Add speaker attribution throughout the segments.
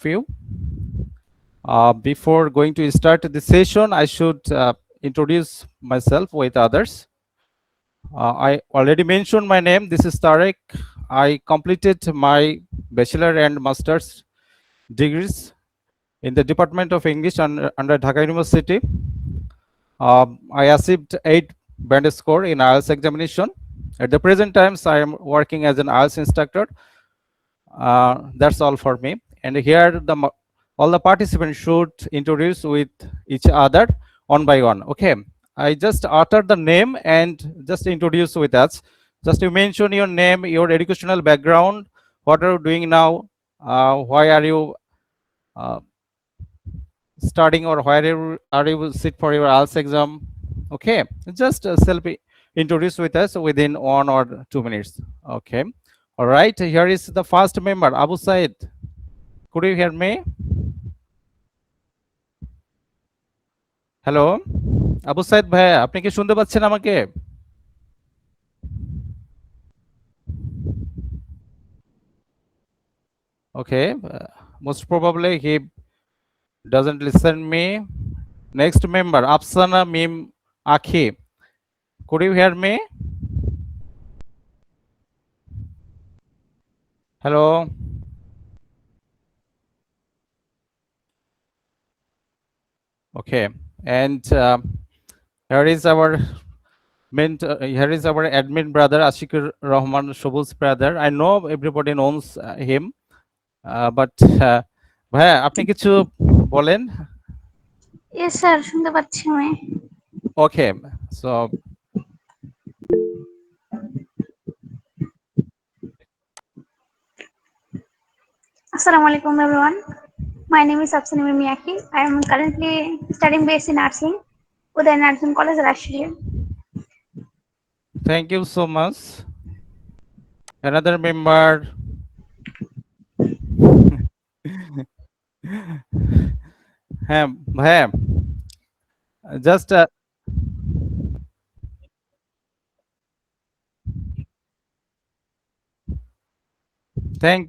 Speaker 1: you. Before going to start the session, I should introduce myself with others. I already mentioned my name. This is Tarek. I completed my bachelor and master's degrees in the Department of English under Dhaka University. I achieved 8 band score in IELTS examination. At the present times, I am working as an IELTS instructor. That's all for me. And here, all the participants should introduce with each other one by one. Okay. I just utter the name and just introduce with us. Just you mention your name, your educational background, what are you doing now, why are you uh, studying, or where are you sit for your IELTS exam. Okay, just self introduce with us within 1 or 2 minutes. Okay, all right, here is the first member, Abu Said. Could you hear me? Hello, Abu Said ভাইয়া, আপনি কি শুনতে পাচ্ছেন আমাকে? Okay, most probably he doesn't listen me. Next member, Afsana Mim Akhi. Could you hear me? Hello. Okay, and here is our here is our admin brother Ashikur Rahman Shobuz brother. I know everybody knows him, but ভাইয়া আপনি কিছু বলেন।
Speaker 2: Yes, sir. শুনতে পাচ্ছি আমি।
Speaker 1: Okay, so
Speaker 2: Assalamu alaikum, everyone. My name is Afsana Miyaki. I am currently studying BSc Nursing with the Nursing College, Rashtriya.
Speaker 1: thank you so much. Another member. হ্যাঁ ভাইয়া, just thank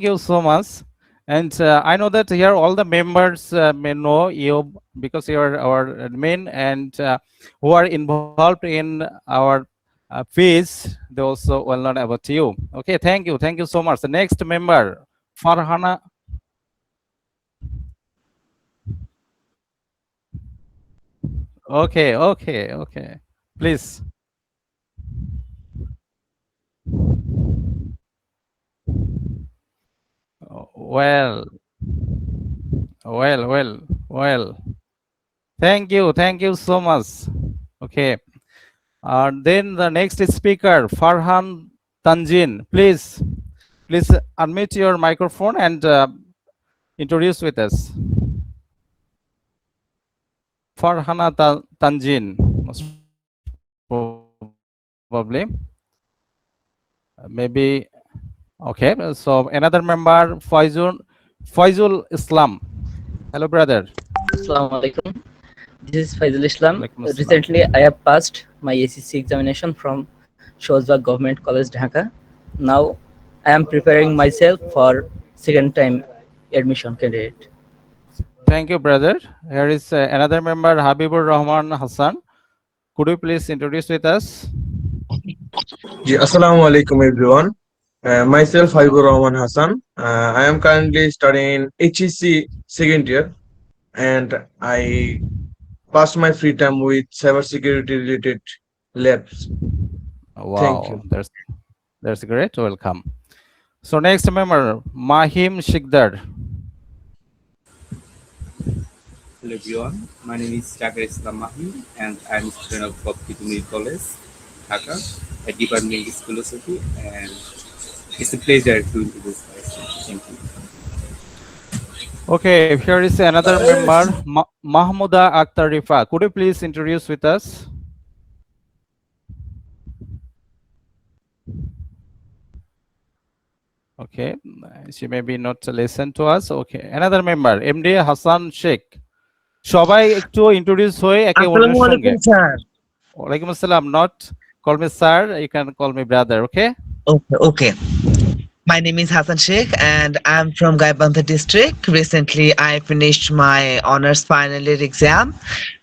Speaker 1: you so much. And I know that here all the members may know you because you are our admin, and who are involved in our fees, they also well known about you. Okay, thank you so much. The next member, Farhana. Okay, please. Well, well. Thank you so much. Okay. Then the next speaker, Farhan Tanjin. Please unmute your microphone and introduce with us. Farhana Tanjin, most probably. Maybe. Okay. So another member, Faizul Islam. Hello, brother.
Speaker 3: Assalamu alaikum. This is Faizul Islam.
Speaker 1: Walaikum assalam.
Speaker 3: Recently, I have passed my ACC examination from Shozbag Government College, Dhaka. Now, I am preparing myself for second time admission candidate.
Speaker 1: Thank you, brother. Here is another member, Habibur Rahman Hassan. Could you please introduce with us?
Speaker 4: Assalamu alaikum everyone. Myself Haibur Rahman Hassan. I am currently studying HEC second year, and I passed my free time with cybersecurity related labs.
Speaker 1: Wow,
Speaker 4: Thank you.
Speaker 1: That's great. Welcome. So next member, Mahim Shikdar.
Speaker 5: Hello everyone, my name is Shakir Islam Mahi and I am a student of Bapti College, Dhaka, at Department of English Philosophy, and it's a pleasure to introduce myself. Thank you.
Speaker 1: Okay, here is another member, Mahmuda Akhtar Rifa. Could you please introduce with us? Okay, she may be not listen to us. Okay, another member, MD Hassan Sheikh. সবাই একটু introduce হয়ে একে অন্যের সঙ্গে। ওয়ালাইকুম আসসালাম, not call me sir, you can call me brother, okay?
Speaker 6: Okay. My name is Hassan Sheikh and I'm from Gaibandha district. Recently, I finished my honors final year exam.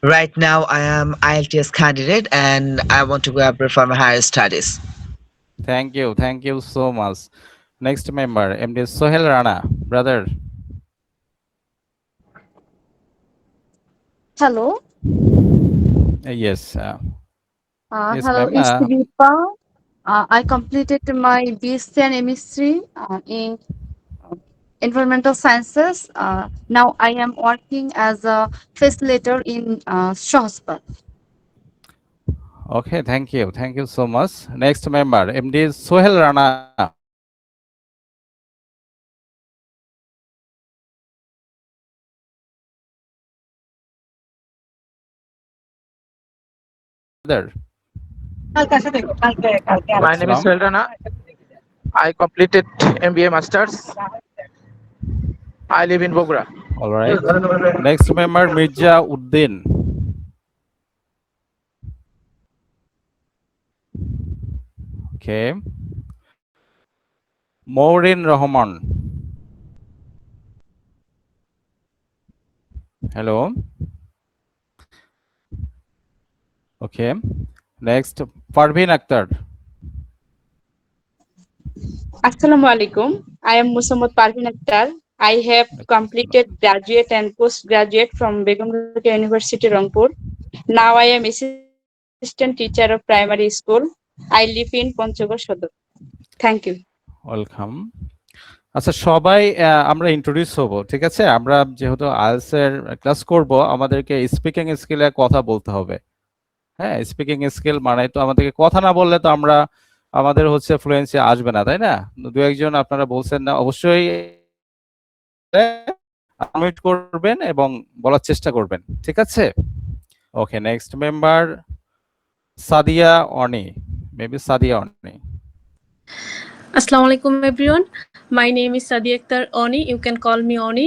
Speaker 6: Right now, I am IELTS candidate and I want to go abroad for my higher studies.
Speaker 1: Thank you so much. Next member, MD Sohel Rana, brother.
Speaker 7: Hello.
Speaker 1: Yes, yes,
Speaker 7: Hello,
Speaker 1: ma'am.
Speaker 7: it's Deepa. I completed my BSc and MSc in environmental sciences. Now I am working as a facilitator in Shahspal.
Speaker 1: Okay, thank you so much. Next member, MD Sohel Rana. Brother.
Speaker 8: My name is
Speaker 1: Salam.
Speaker 8: Rana. I completed MBA Masters. I live in Bogra.
Speaker 1: All right. Next member, Mirza Uddin. Okay. Maureen Rahman. Hello. Okay. Next, Parveen Akhtar.
Speaker 9: Assalamu alaikum. I am Musammad Parveen Akhtar. I have completed graduate and postgraduate from Begum Rohia University, Rangpur. Now I am assistant teacher of primary school. I live in Panchagor Sodor. Thank you.
Speaker 1: Welcome. আচ্ছা, সবাই আমরা introduce হব, ঠিক আছে? আমরা যেহেতু IELTS এর class করব, আমাদেরকে স্পিকিং স্কিলে কথা বলতে হবে। হ্যাঁ, স্পিকিং স্কিল মানে তো আমাদেরকে কথা না বললে তো আমরা আমাদের হচ্ছে ফ্লুয়েন্সি আসবে না, তাই না? দু একজন আপনারা বলছেন না, অবশ্যই আনমিউট করবেন এবং বলার চেষ্টা করবেন, ঠিক আছে? ওকে, next member Sadia Oni, maybe Sadia Oni.
Speaker 10: Assalamu alaikum everyone. My name is Sadi Akhtar Oni. You can call me Oni.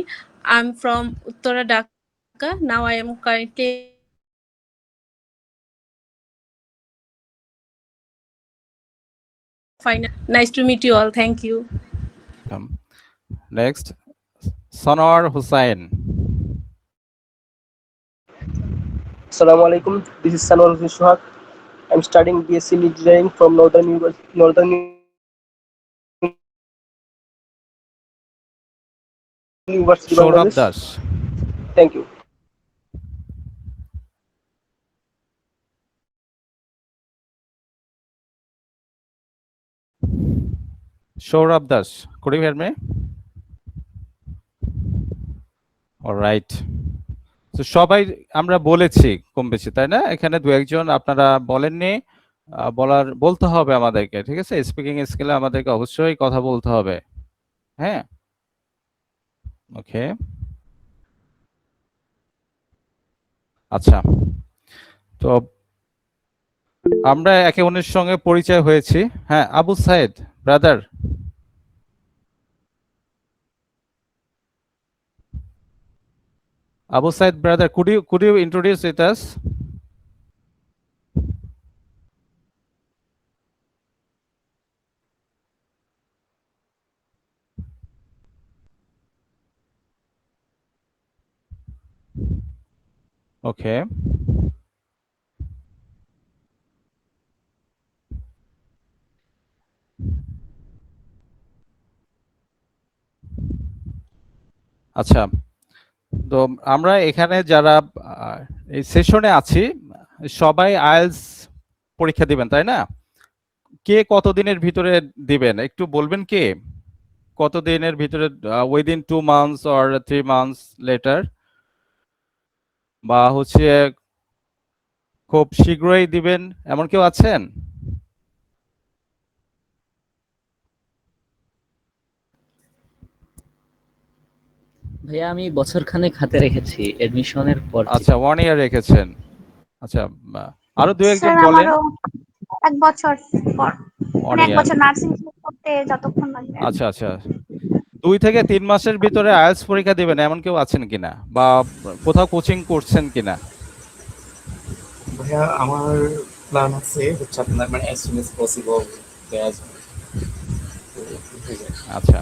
Speaker 10: I'm from Uttara Dhaka. Now I am currently final. Nice to meet you all. Thank you.
Speaker 1: Next, Sanwar Hussain.
Speaker 11: Assalamu alaikum. This is Sanwar Hussain Suhag. I'm studying BSc Engineering from Northern University.
Speaker 1: Saurabh Das.
Speaker 11: Thank you.
Speaker 1: Saurabh Das, could you hear me? All right. তো সবাই আমরা বলেছি কম বেশি, তাই না? এখানে দু একজন আপনারা বলেননি, বলতে হবে আমাদেরকে, ঠিক আছে? স্পিকিং স্কিলে আমাদেরকে অবশ্যই কথা বলতে হবে। হ্যাঁ, ওকে। আচ্ছা, তো আমরা একে অন্যের সঙ্গে পরিচয় হয়েছি। হ্যাঁ, Abu Said brother. Abu Said brother, could you introduce with us? Okay. আচ্ছা, তো আমরা এখানে যারা এই সেশনে আছি সবাই আইএলটিএস পরীক্ষা দিবেন, তাই না? কে কতদিনের ভিতরে দিবেন একটু বলবেন? কে কতদিনের ভিতরে, within 2 months or 3 months later, বা হচ্ছে খুব শীঘ্রই দিবেন, এমন কেউ আছেন?
Speaker 3: ভাইয়া আমি বছরখানেক হাতে রেখেছি এডমিশনের পর।
Speaker 1: আচ্ছা, 1 year রেখেছেন। আচ্ছা, আরো দু একজন
Speaker 2: স্যার
Speaker 1: বলেন।
Speaker 2: আমারও 1 বছর পর,
Speaker 1: 1
Speaker 2: মানে 1
Speaker 1: year।
Speaker 2: বছর নার্সিং করতে যতক্ষণ লাগবে।
Speaker 1: আচ্ছা আচ্ছা, 2 থেকে 3 মাসের ভিতরে আইএলটিএস পরীক্ষা দিবেন এমন কেউ আছেন কিনা, বা কোথাও কোচিং করছেন কিনা?
Speaker 5: ভাইয়া আমার প্ল্যান আছে হচ্ছে আপনার মানে as soon as possible batch
Speaker 1: আচ্ছা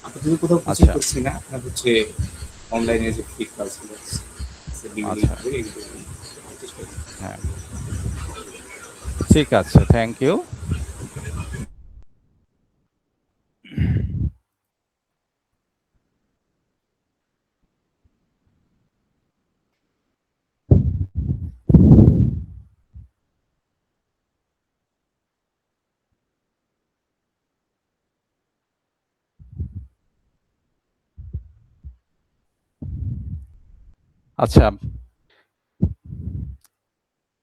Speaker 5: আপাতত কোথাও কোচিং
Speaker 1: আচ্ছা
Speaker 5: করছি না, আপনার হচ্ছে অনলাইনে যে ফ্রি ক্লাসগুলো আছে বিভিন্ন
Speaker 1: আচ্ছা
Speaker 5: ইউটিউবে এগুলো চেষ্টা করি।
Speaker 1: হ্যাঁ ঠিক আছে, থ্যাংক ইউ। আচ্ছা,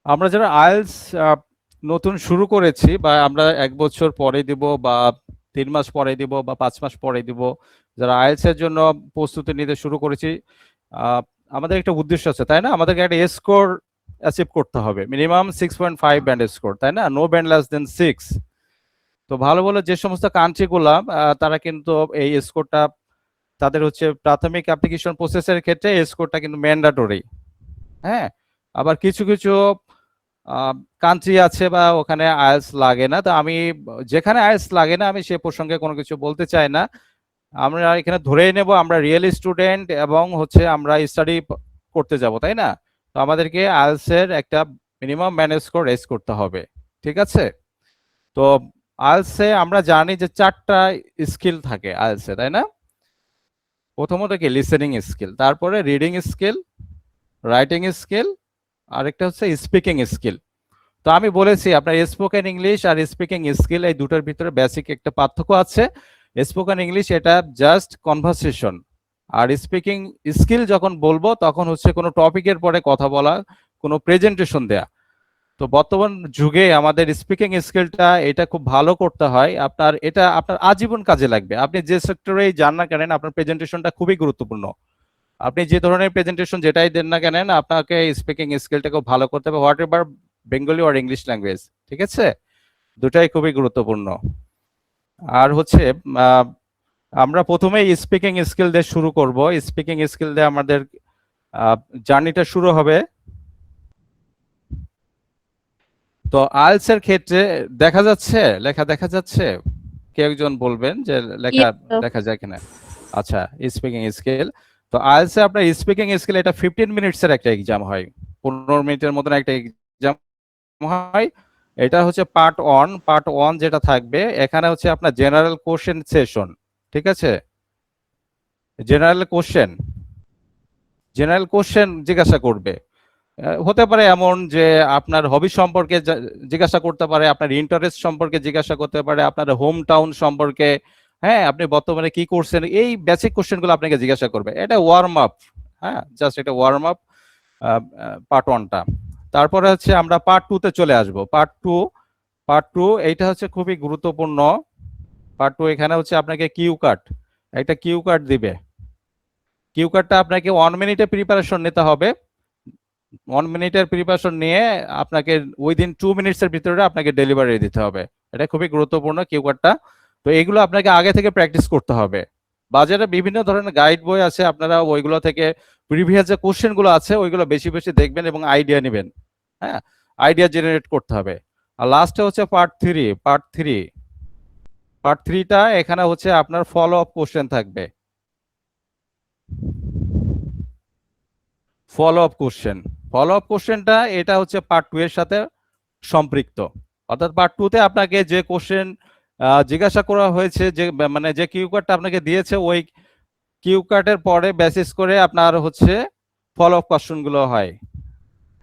Speaker 1: আমরা যারা আইএলস নতুন শুরু করেছি বা আমরা 1 বছর পরে দিব বা 3 মাস পরে দিব বা 5 মাস পরে দিব, যারা আইএলস এর জন্য প্রস্তুতি নিতে শুরু করেছি, আমাদের একটা উদ্দেশ্য আছে, তাই না? আমাদেরকে একটা স্কোর অ্যাচিভ করতে হবে, মিনিমাম 6.5 ব্যান্ড স্কোর, তাই না? No band less than 6। তো ভালো ভালো যে সমস্ত কান্ট্রিগুলা তারা কিন্তু এই স্কোরটা, তাদের হচ্ছে প্রাথমিক অ্যাপ্লিকেশন প্রসেসের ক্ষেত্রে এই স্কোরটা কিন্তু ম্যান্ডেটরি। হ্যাঁ, আবার কিছু কিছু কান্ট্রি আছে বা ওখানে আইএলস লাগে না। তো আমি যেখানে আইএলস লাগে না আমি সে প্রসঙ্গে কোনো কিছু বলতে চাই না। আমরা এখানে ধরেই নেব আমরা রিয়েল স্টুডেন্ট এবং হচ্ছে আমরা স্টাডি করতে যাব, তাই না? তো আমাদেরকে আইএলস এর একটা মিনিমাম ম্যানেজ স্কোর রেজ করতে হবে, ঠিক আছে? তো আইএলস এ আমরা জানি যে 4টা স্কিল থাকে আইএলস এ, তাই না? প্রথমত কি লিসেনিং স্কিল, তারপরে রিডিং স্কিল, রাইটিং স্কিল, আরেকটা হচ্ছে স্পিকিং স্কিল। তো আমি বলেছি আপনার স্পোকেন ইংলিশ আর স্পিকিং স্কিল এই দুটোর ভিতরে বেসিক একটা পার্থক্য আছে। স্পোকেন ইংলিশ এটা জাস্ট কনভারসেশন, আর স্পিকিং স্কিল যখন বলবো তখন হচ্ছে কোনো টপিকের পরে কথা বলা, কোনো প্রেজেন্টেশন দেয়া। তো বর্তমান যুগে আমাদের স্পিকিং স্কিলটা এটা খুব ভালো করতে হয়, এটা আপনার আজীবন কাজে লাগবে। আপনি যে সেক্টরেই যান না কেন আপনার প্রেজেন্টেশনটা খুবই গুরুত্বপূর্ণ। আপনি যে ধরনের প্রেজেন্টেশন যেটাই দেন না কেন আপনাকে স্পিকিং স্কিলটা খুব ভালো করতে হবে, হোয়াট এভার বেঙ্গলি আর ইংলিশ ল্যাঙ্গুয়েজ, ঠিক আছে? দুটাই খুবই গুরুত্বপূর্ণ। আর হচ্ছে আমরা প্রথমেই স্পিকিং স্কিল দিয়ে শুরু করব। স্পিকিং স্কিল দিয়ে আমাদের জার্নিটা শুরু হবে। তো আইএলস এর ক্ষেত্রে দেখা যাচ্ছে, লেখা দেখা যাচ্ছে? কেউ একজন বলবেন যে লেখা
Speaker 10: Yes, sir.
Speaker 1: দেখা যায় কিনা? আচ্ছা, স্পিকিং স্কিল। তো আইএলস এ আপনার স্পিকিং স্কিল এটা 15 মিনিটস এর একটা এক্সাম হয়, 15 মিনিটের মতন একটা এক্সাম হয়। এটা হচ্ছে পার্ট 1 যেটা থাকবে এখানে হচ্ছে আপনার জেনারেল কোশ্চেন সেশন, ঠিক আছে? জেনারেল কোশ্চেন জিজ্ঞাসা করবে। হতে পারে এমন যে আপনার হবি সম্পর্কে জিজ্ঞাসা করতে পারে, আপনার ইন্টারেস্ট সম্পর্কে জিজ্ঞাসা করতে পারে, আপনার হোম টাউন সম্পর্কে, হ্যাঁ আপনি বর্তমানে কি করছেন, এই বেসিক কোশ্চেনগুলো আপনাকে জিজ্ঞাসা করবে। এটা ওয়ার্ম আপ, হ্যাঁ জাস্ট এটা ওয়ার্ম আপ পার্ট 1টা। তারপরে হচ্ছে আমরা পার্ট 2তে চলে আসব। পার্ট 2 এইটা হচ্ছে খুবই গুরুত্বপূর্ণ। পার্ট 2 এখানে হচ্ছে আপনাকে একটা কিউ কার্ড দিবে। কিউ কার্ডটা আপনাকে 1 মিনিটে প্রিপারেশন নিতে হবে। 1 মিনিটের প্রিপারেশন নিয়ে আপনাকে উইদিন 2 মিনিটসের ভিতরে আপনাকে ডেলিভারি দিতে হবে। এটা খুবই গুরুত্বপূর্ণ কিউ কার্ডটা। তো এগুলো আপনাকে আগে থেকে প্র্যাকটিস করতে হবে। বাজারে বিভিন্ন ধরনের গাইড বই আছে, আপনারা ওইগুলো থেকে প্রিভিয়াস যে কোশ্চেনগুলো আছে ওইগুলো বেশি বেশি দেখবেন এবং আইডিয়া নেবেন। হ্যাঁ, আইডিয়া জেনারেট করতে হবে। আর লাস্টে হচ্ছে পার্ট 3টা এখানে হচ্ছে আপনার ফলো আপ কোশ্চেন থাকবে। ফলো আপ কোশ্চেনটা এটা হচ্ছে পার্ট 2 এর সাথে সম্পৃক্ত। অর্থাৎ পার্ট 2তে আপনাকে যে কোশ্চেন জিজ্ঞাসা করা হয়েছে, যে মানে যে কিউ কার্ডটা আপনাকে দিয়েছে ওই কিউ কার্ডের পরে বেসিস করে আপনার হচ্ছে ফলো আপ কোশ্চেনগুলো হয়।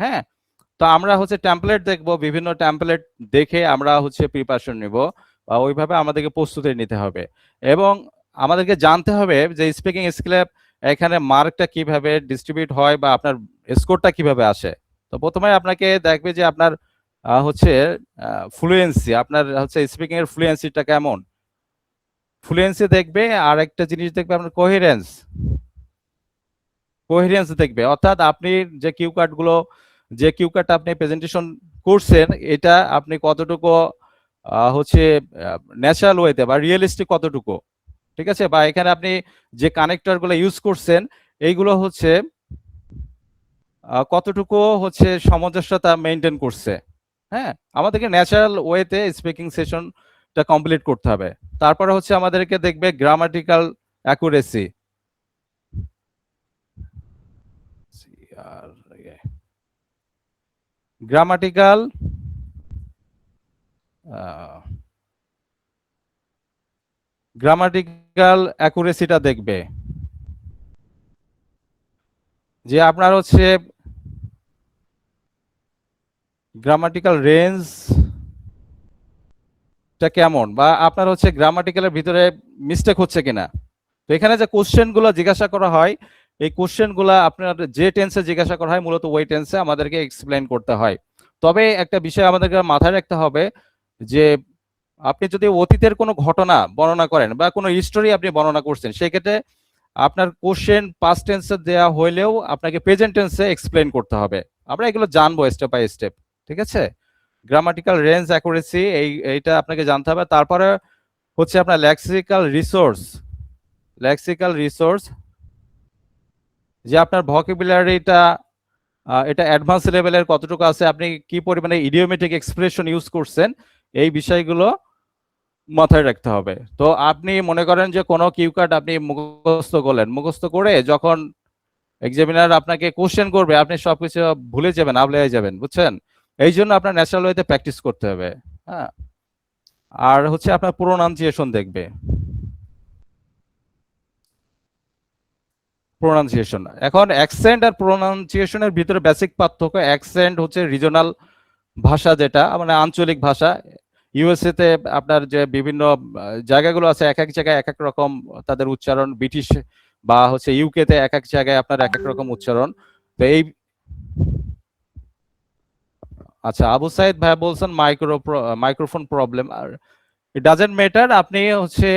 Speaker 1: হ্যাঁ, তো আমরা হচ্ছে টেমপ্লেট দেখব, বিভিন্ন টেমপ্লেট দেখে আমরা হচ্ছে প্রিপারেশন নিব, বা ওইভাবে আমাদেরকে প্রস্তুতি নিতে হবে। এবং আমাদেরকে জানতে হবে যে স্পিকিং স্কিলে এখানে মার্কটা কিভাবে ডিস্ট্রিবিউট হয় বা আপনার স্কোরটা কিভাবে আসে। তো প্রথমে আপনাকে দেখবে যে আপনার হচ্ছে ফ্লুয়েন্সি, আপনার হচ্ছে স্পিকিং এর ফ্লুয়েন্সিটা কেমন, ফ্লুয়েন্সি দেখবে। আর একটা জিনিস দেখবে আপনার কোহেরেন্স দেখবে, অর্থাৎ আপনি যে কিউ কার্ডটা আপনি প্রেজেন্টেশন করছেন এটা আপনি কতটুকু হচ্ছে ন্যাচারাল ওয়েতে বা রিয়েলিস্টিক কতটুকু, ঠিক আছে? বা এখানে আপনি যে কানেক্টরগুলো ইউজ করছেন এইগুলো হচ্ছে কতটুকু হচ্ছে সামঞ্জস্যতা মেনটেন করছে। হ্যাঁ, আমাদেরকে ন্যাচারাল ওয়েতে স্পিকিং সেশনটা কমপ্লিট করতে হবে। তারপরে হচ্ছে আমাদেরকে দেখবে গ্রামাটিক্যাল অ্যাকুরেসি। গ্রামাটিক্যাল অ্যাকুরেসিটা দেখবে যে আপনার হচ্ছে গ্রামাটিক্যাল রেঞ্জটা কেমন, বা আপনার হচ্ছে গ্রামাটিক্যালের ভিতরে মিস্টেক হচ্ছে কিনা। তো এখানে যে কোশ্চেনগুলো জিজ্ঞাসা করা হয়, এই কোশ্চেনগুলো আপনার যে টেন্সে জিজ্ঞাসা করা হয় মূলত ওই টেন্সে আমাদেরকে এক্সপ্লেন করতে হয়। তবে একটা বিষয় আমাদেরকে মাথায় রাখতে হবে যে আপনি যদি অতীতের কোনো ঘটনা বর্ণনা করেন বা কোনো হিস্টোরি আপনি বর্ণনা করছেন, সেক্ষেত্রে আপনার কোশ্চেন পাস্ট টেন্সে দেওয়া হইলেও আপনাকে প্রেজেন্ট টেন্সে এক্সপ্লেন করতে হবে। আমরা এগুলো জানবো স্টেপ বাই স্টেপ, ঠিক আছে। গ্রামাটিক্যাল রেঞ্জ অ্যাকুরেসি এইটা আপনাকে জানতে হবে। তারপরে হচ্ছে আপনার লেক্সিক্যাল রিসোর্স, যে আপনার ভোকাবুলারিটা এটা অ্যাডভান্স লেভেলের কতটুকু আছে, আপনি কি পরিমাণে ইডিওমেটিক এক্সপ্রেশন ইউজ করছেন, এই বিষয়গুলো মাথায় রাখতে হবে। তো আপনি মনে করেন যে কোনো কিউ কার্ড আপনি মুখস্থ করে যখন এক্সামিনার আপনাকে কোশ্চেন করবে আপনি সবকিছু ভুলে যাবেন, আবলে যাবেন, বুঝছেন। এই জন্য আপনার ন্যাচারাল ওয়েতে প্র্যাকটিস করতে হবে। হ্যাঁ, আর হচ্ছে আপনার প্রোনাউন্সিয়েশন দেখবে। এখন অ্যাকসেন্ট আর প্রোনাউন্সিয়েশনের ভিতরে বেসিক পার্থক্য, অ্যাকসেন্ট হচ্ছে রিজনাল ভাষা, যেটা মানে আঞ্চলিক ভাষা। ইউএসএ তে আপনার যে বিভিন্ন জায়গাগুলো আছে, এক এক জায়গায় এক এক রকম তাদের উচ্চারণ, ব্রিটিশ বা হচ্ছে ইউকে তে এক এক জায়গায় আপনার এক এক রকম উচ্চারণ। তো এই আচ্ছা, আবু সাইদ ভাই বলছেন মাইক্রোফোন প্রবলেম। আর ইট ডাজেন্ট ম্যাটার। আপনি হচ্ছে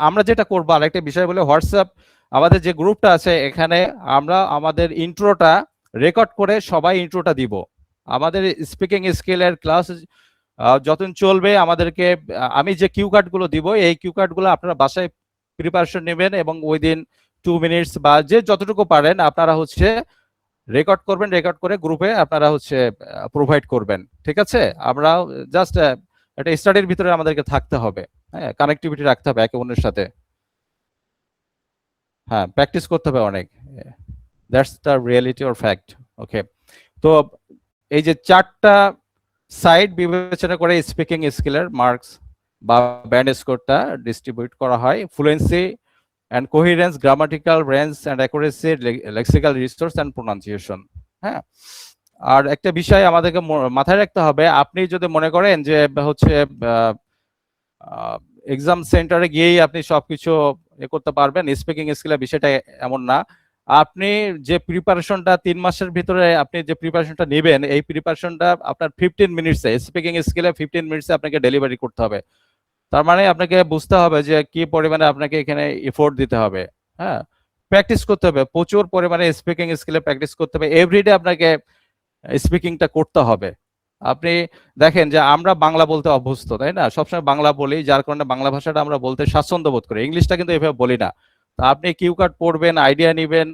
Speaker 1: আমরা যেটা করবো, আরেকটা বিষয় বলে, হোয়াটসঅ্যাপ আমাদের যে গ্রুপটা আছে, এখানে আমরা আমাদের ইন্ট্রোটা রেকর্ড করে সবাই ইন্ট্রোটা দিব। আমাদের স্পিকিং স্কিলের ক্লাস যতদিন চলবে আমাদেরকে আমি যে কিউ কার্ডগুলো দিব, এই কিউ কার্ডগুলো আপনারা বাসায় প্রিপারেশন নেবেন এবং ওই দিন 2 মিনিটস বা যে যতটুকু পারেন আপনারা হচ্ছে রেকর্ড করবেন, রেকর্ড করে গ্রুপে আপনারা হচ্ছে প্রোভাইড করবেন, ঠিক আছে। আমরা জাস্ট একটা স্টাডির ভিতরে আমাদেরকে থাকতে হবে, হ্যাঁ, কানেক্টিভিটি রাখতে হবে একে অন্যের সাথে। হ্যাঁ, প্র্যাকটিস করতে হবে অনেক। That's the reality or fact. Okay, তো এই যে 4টা সাইড বিবেচনা করে স্পিকিং স্কিলের মার্কস বা ব্যান্ড স্কোরটা ডিস্ট্রিবিউট করা হয়। Fluency and কোহিরেন্স, grammatical range and accuracy, lexical resource and pronunciation. হ্যাঁ, আর একটা বিষয় আমাদেরকে মাথায় রাখতে হবে, আপনি যদি মনে করেন যে হচ্ছে এক্সাম সেন্টারে গিয়েই আপনি সবকিছু করতে পারবেন, স্পিকিং স্কিলের বিষয়টা এমন না। আপনি যে প্রিপারেশনটা 3 মাসের ভিতরে আপনি যে প্রিপারেশনটা নেবেন, এই প্রিপারেশনটা আপনার 15 মিনিটসে, স্পিকিং স্কিলে 15 মিনিটসে আপনাকে ডেলিভারি করতে হবে। তার মানে আপনাকে বুঝতে হবে যে কি পরিমাণে আপনাকে এখানে এফোর্ট দিতে হবে। হ্যাঁ, প্র্যাকটিস করতে হবে, প্রচুর পরিমাণে স্পিকিং স্কিলে প্র্যাকটিস করতে হবে। এভরিডে আপনাকে স্পিকিংটা করতে হবে। আপনি দেখেন যে আমরা বাংলা বলতে অভ্যস্ত, তাই না, সবসময় বাংলা বলি, যার কারণে বাংলা ভাষাটা আমরা বলতে স্বাচ্ছন্দ্য বোধ করি। ইংলিশটা কিন্তু এভাবে বলি না। তো আপনি কিউ কার্ড পড়বেন, আইডিয়া নেবেন,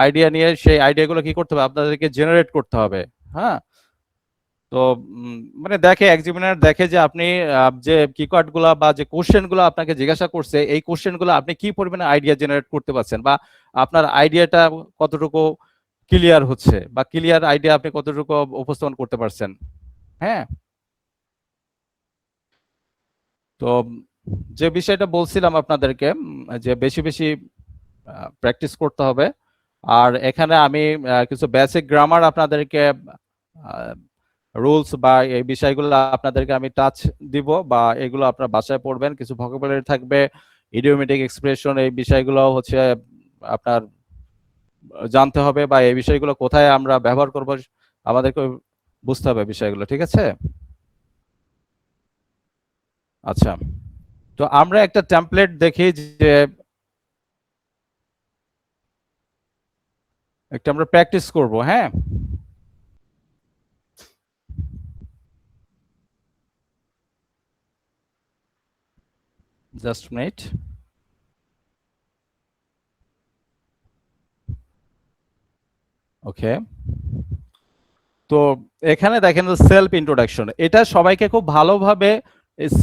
Speaker 1: আইডিয়া নিয়ে সেই আইডিয়াগুলো কি করতে হবে, আপনাদেরকে জেনারেট করতে হবে। হ্যাঁ, তো মানে দেখে এক্সামিনার দেখে যে আপনি যে কিওয়ার্ড গুলা বা যে কোশ্চেন গুলো আপনাকে জিজ্ঞাসা করছে, এই কোশ্চেন গুলো আপনি কি পরিমাণে আইডিয়া জেনারেট করতে পারছেন, বা আপনার আইডিয়াটা কতটুকু ক্লিয়ার হচ্ছে, বা ক্লিয়ার আইডিয়া আপনি কতটুকু উপস্থাপন করতে পারছেন। হ্যাঁ, তো যে বিষয়টা বলছিলাম আপনাদেরকে, যে বেশি বেশি প্র্যাকটিস করতে হবে। আর এখানে আমি কিছু বেসিক গ্রামার আপনাদেরকে, রুলস বা এই বিষয়গুলো আপনাদেরকে আমি টাচ দিব, বা এগুলো আপনারা বাসায় পড়বেন। কিছু ভোকাবুলারি থাকবে, ইডিওমেটিক এক্সপ্রেশন, এই বিষয়গুলো হচ্ছে আপনার জানতে হবে, বা এই বিষয়গুলো কোথায় আমরা ব্যবহার করব আমাদেরকে বুঝতে হবে বিষয়গুলো, ঠিক আছে। আচ্ছা, তো আমরা একটা টেমপ্লেট দেখি, যে একটা আমরা প্র্যাকটিস করব। হ্যাঁ, জাস্ট মিনিট। ওকে, তো এখানে দেখেন সেলফ ইন্ট্রোডাকশন, এটা সবাইকে খুব ভালোভাবে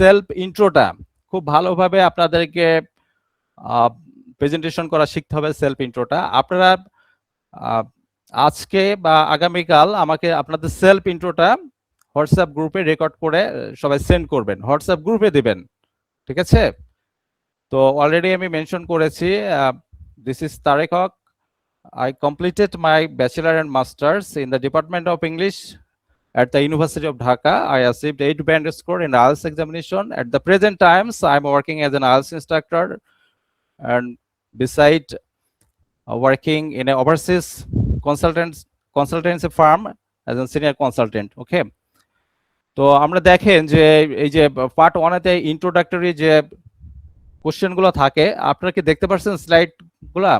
Speaker 1: সেলফ ইন্ট্রোটা খুব ভালোভাবে আপনাদেরকে প্রেজেন্টেশন করা শিখতে হবে, সেলফ ইন্ট্রোটা। আপনারা আজকে বা আগামীকাল আমাকে আপনাদের সেলফ ইন্ট্রোটা হোয়াটসঅ্যাপ গ্রুপে রেকর্ড করে সবাই সেন্ড করবেন, হোয়াটসঅ্যাপ গ্রুপে দিবেন, ঠিক আছে? তো অলরেডি আমি মেনশন করেছি, this is Tareq Haque. I completed my bachelor and masters in the Department of English at the University of Dhaka. I achieved 8 band score in IELTS examination. At the present times, I'm working as an IELTS instructor and beside working in an overseas consultancy firm as a senior consultant. Okay. তো আমরা দেখেন যে এই যে part 1-এতে introductory যে question গুলো থাকে, আপনারা কি দেখতে পাচ্ছেন স্লাইড গুলা?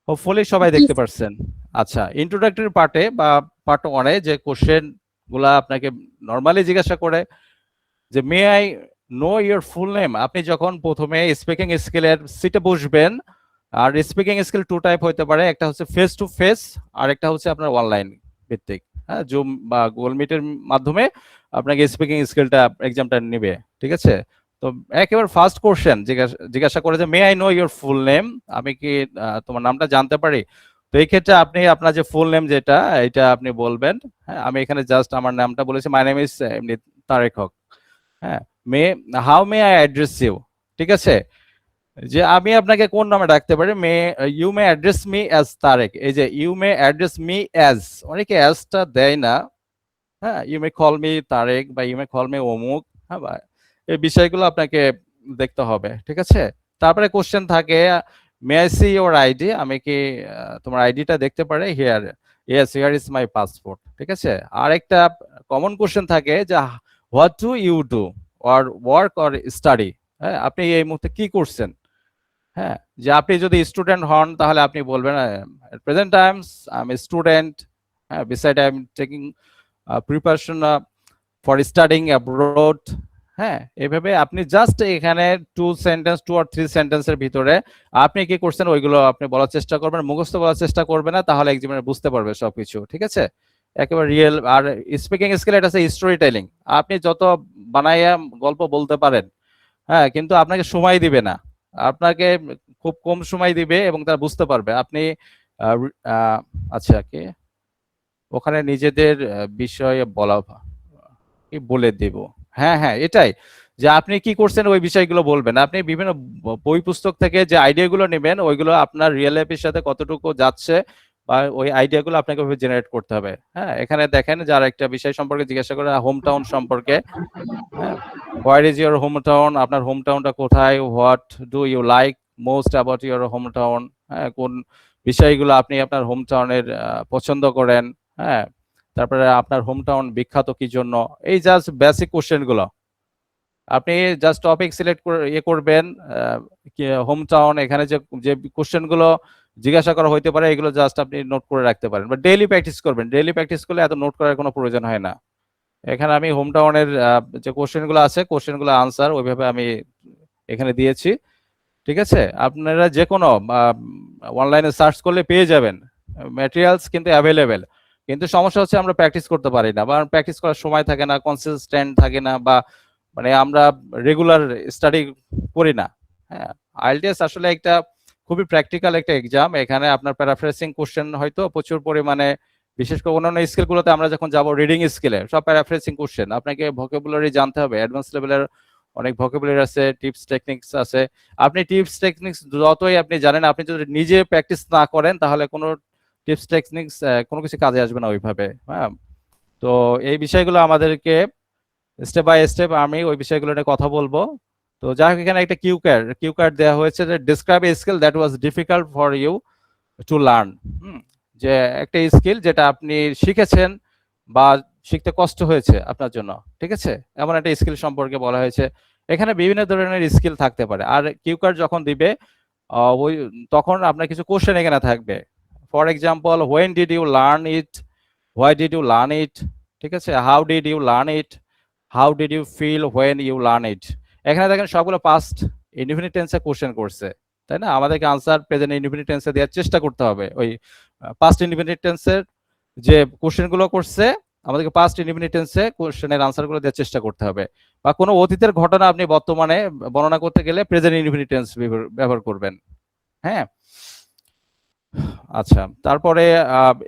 Speaker 1: হোপফুলি সবাই দেখতে পাচ্ছেন। আচ্ছা, ইন্ট্রোডাক্টরি পার্টে বা পার্ট 1-এ যে কোশ্চেন গুলা আপনাকে নরমালি জিজ্ঞাসা করে যে may I know your full name. আপনি যখন প্রথমে স্পিকিং স্কিলের সিটে বসবেন, আর স্পিকিং স্কিল 2 টাইপ হতে পারে, একটা হচ্ছে ফেস টু ফেস আর একটা হচ্ছে আপনার অনলাইন ভিত্তিক, হ্যাঁ, জুম বা গুগল মিটের মাধ্যমে আপনাকে স্পিকিং স্কিলটা এক্সামটা নেবে, ঠিক আছে? তো একেবারে ফার্স্ট কোশ্চেন জিজ্ঞাসা করে যে may I know your full name, আমি কি তোমার নামটা জানতে পারি? তো এই ক্ষেত্রে আপনি আপনার যে ফুল নেম যেটা, এটা আপনি বলবেন। হ্যাঁ, আমি এখানে জাস্ট আমার নামটা বলেছি, মাই নেম ইজ এমনি তারেক হক। হ্যাঁ, how may I address you, ঠিক আছে? যে আমি আপনাকে কোন নামে ডাকতে পারি? You may address me as Tareq. এই যে you may address me as, অনেকে অ্যাজটা দেয় না। হ্যাঁ, you may call me Tareq বা ইউ মে কল মি অমুক। হ্যাঁ, এই বিষয়গুলো আপনাকে দেখতে হবে, ঠিক আছে? তারপরে কোশ্চেন থাকে may I see your ID, আমি কি তোমার আইডিটা দেখতে পারি? Here, yes here is my passport, ঠিক আছে? আর একটা কমন কোশ্চেন থাকে যে what do you do or work or study. হ্যাঁ, আপনি এই মুহূর্তে কি করছেন? হ্যাঁ, যে আপনি যদি স্টুডেন্ট হন তাহলে আপনি বলবেন present times I am student, হ্যাঁ, beside I am taking preparation for studying abroad. হ্যাঁ, এইভাবে আপনি জাস্ট এখানে 2 or 3 সেন্টেন্সের ভিতরে আপনি কি করছেন ওইগুলো আপনি বলার চেষ্টা করবেন, মুখস্থ বলার চেষ্টা করবেন না, তাহলে এক্সামিনার বুঝতে পারবে সবকিছু, ঠিক আছে? একেবারে রিয়েল। আর স্পিকিং স্কিল এটা আছে স্টোরি টেলিং, আপনি যত বানাইয়া গল্প বলতে পারেন, হ্যাঁ, কিন্তু আপনাকে সময় দিবে না, আপনাকে খুব কম সময় দিবে এবং তারা বুঝতে পারবে আপনি আচ্ছা কি ওখানে নিজেদের বিষয়ে বলা কি বলে দেব। হ্যাঁ হ্যাঁ, এটাই যে আপনি কি করছেন ওই বিষয়গুলো বলবেন। আপনি বিভিন্ন বই পুস্তক থেকে যে আইডিয়াগুলো নেবেন ওইগুলো আপনার রিয়েল লাইফের সাথে কতটুকু যাচ্ছে বা ওই আইডিয়াগুলো আপনাকে ওইভাবে জেনারেট করতে হবে। হ্যাঁ, এখানে দেখেন যারা একটা বিষয় সম্পর্কে জিজ্ঞাসা করে হোম টাউন সম্পর্কে, হ্যাঁ, where is your home town, আপনার হোম টাউনটা কোথায়, what do you like most about your home town, হ্যাঁ, কোন বিষয়গুলো আপনি আপনার হোম টাউনের পছন্দ করেন, হ্যাঁ, তারপরে আপনার হোম টাউন বিখ্যাত কি জন্য। এই জাস্ট বেসিক কোশ্চেন গুলো আপনি জাস্ট টপিক সিলেক্ট করে করবেন, হোম টাউন, এখানে যে কোশ্চেন গুলো জিজ্ঞাসা করা হইতে পারে এগুলো জাস্ট আপনি নোট করে রাখতে পারেন বা ডেইলি প্র্যাকটিস করবেন। ডেইলি প্র্যাকটিস করলে এত নোট করার কোনো প্রয়োজন হয় না। এখানে আমি হোম টাউনের যে কোশ্চেন গুলো আছে কোশ্চেন গুলো আনসার ওইভাবে আমি এখানে দিয়েছি, ঠিক আছে? আপনারা যে কোনো অনলাইনে সার্চ করলে পেয়ে যাবেন, ম্যাটেরিয়ালস কিন্তু অ্যাভেলেবেল। কিন্তু সমস্যা হচ্ছে আমরা প্র্যাকটিস করতে পারি না বা প্র্যাকটিস করার সময় থাকে না, কনসিস্টেন্ট থাকে না, বা মানে আমরা রেগুলার স্টাডি করি না। হ্যাঁ, আইএলটিএস আসলে একটা খুবই প্র্যাকটিক্যাল একটা এক্সাম। এখানে আপনার প্যারাফ্রেজিং কোশ্চেন হয়তো প্রচুর পরিমাণে, বিশেষ করে অন্যান্য স্কিলগুলোতে আমরা যখন যাব রিডিং স্কিলে সব প্যারাফ্রেজিং কোশ্চেন, আপনাকে ভোকাবুলারি জানতে হবে, অ্যাডভান্স লেভেলের অনেক ভোকাবুলারি আছে, টিপস টেকনিক্স আছে। আপনি টিপস টেকনিক্স যতই আপনি জানেন, আপনি যদি নিজে প্র্যাকটিস না করেন তাহলে কোনো টিপস টেকনিক্স কোনো কিছু কাজে আসবে না ওইভাবে। হ্যাঁ, তো এই বিষয়গুলো আমাদেরকে স্টেপ বাই স্টেপ আমি ওই বিষয়গুলো নিয়ে কথা বলবো। তো যাই হোক, এখানে একটা কিউ কার্ড দেওয়া হয়েছে যে describe a skill that was difficult for you to learn. যে একটা স্কিল যেটা আপনি শিখেছেন বা শিখতে কষ্ট হয়েছে আপনার জন্য, ঠিক আছে? এমন একটা স্কিল সম্পর্কে বলা হয়েছে। এখানে বিভিন্ন ধরনের স্কিল থাকতে পারে। আর কিউ কার্ড যখন দিবে ওই তখন আপনার কিছু কোশ্চেন এখানে থাকবে। For example, when did you learn it, why did you learn it, ঠিক আছে? How did you learn it, how did you feel when you learn it. এখানে দেখেন সবগুলো পাস্ট ইনডিফিনিট টেন্সে কোশ্চেন করছে, তাই না? আমাদেরকে আনসার প্রেজেন্ট ইনডিফিনিট টেন্সে দেওয়ার চেষ্টা করতে হবে। ওই পাস্ট ইনডিফিনিট টেন্সের যে কোশ্চেনগুলো করছে আমাদেরকে পাস্ট ইনডিফিনিট টেন্সে কোশ্চেনের আনসারগুলো দেওয়ার চেষ্টা করতে হবে। বা কোনো অতীতের ঘটনা আপনি বর্তমানে বর্ণনা করতে গেলে প্রেজেন্ট ইনডিফিনিট টেন্স ব্যবহার করবেন। হ্যাঁ, আচ্ছা, তারপরে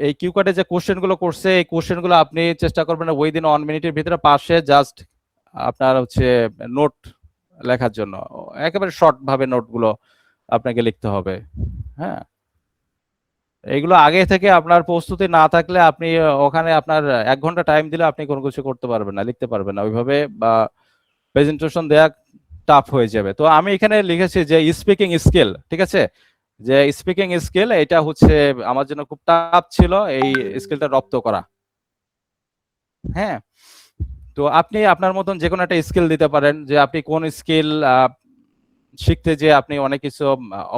Speaker 1: এই কিউ কার্ডে যে কোশ্চেনগুলো করছে এই কোশ্চেনগুলো আপনি চেষ্টা করবেন উইদিন 1 মিনিটের ভিতরে পাশে জাস্ট আপনার হচ্ছে নোট লেখার জন্য, একেবারে শর্ট ভাবে নোটগুলো আপনাকে লিখতে হবে। হ্যাঁ, এইগুলো আগে থেকে আপনার প্রস্তুতি না থাকলে আপনি ওখানে আপনার 1 ঘন্টা টাইম দিলে আপনি কোনো কিছু করতে পারবেন না, লিখতে পারবেন না ওইভাবে, বা প্রেজেন্টেশন দেয়া টাফ হয়ে যাবে। তো আমি এখানে লিখেছি যে স্পিকিং স্কিল, ঠিক আছে, যে স্পিকিং স্কিল এটা হচ্ছে আমার জন্য খুব টাফ ছিল এই স্কিলটা রপ্ত করা। হ্যাঁ, তো আপনি আপনার মতন যে কোনো একটা স্কিল দিতে পারেন, যে আপনি কোন স্কিল শিখতে যে আপনি অনেক কিছু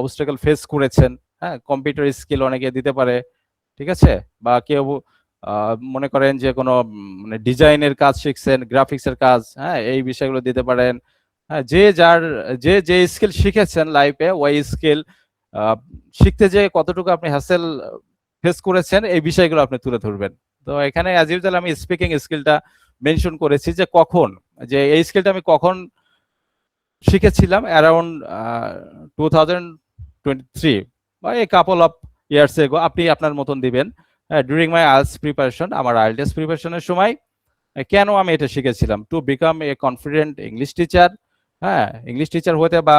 Speaker 1: অবস্টাকেল ফেস করেছেন। হ্যাঁ, কম্পিউটার স্কিল অনেকে দিতে পারে, ঠিক আছে, বা কেউ মনে করেন যে কোনো মানে ডিজাইনের কাজ শিখছেন, গ্রাফিক্সের কাজ, হ্যাঁ, এই বিষয়গুলো দিতে পারেন। হ্যাঁ, যে স্কিল শিখেছেন লাইফে ওই স্কিল শিখতে যে কতটুকু আপনি হ্যাসেল ফেস করেছেন এই বিষয়গুলো আপনি তুলে ধরবেন। তো এখানে অ্যাজ ইউজুয়াল আমি স্পিকিং স্কিলটা মেনশন করেছি, যে কখন, যে এই স্কিলটা আমি কখন শিখেছিলাম, অ্যারাউন্ড 2023 বা এই কাপল অফ ইয়ার্স এগো। আপনি আপনার মতন দিবেন ডিউরিং মাই আইএলটিএস প্রিপারেশন, আমার আইএলটিএস প্রিপারেশনের সময় কেন আমি এটা শিখেছিলাম, to become a confident English teacher. হ্যাঁ, ইংলিশ টিচার হতে, বা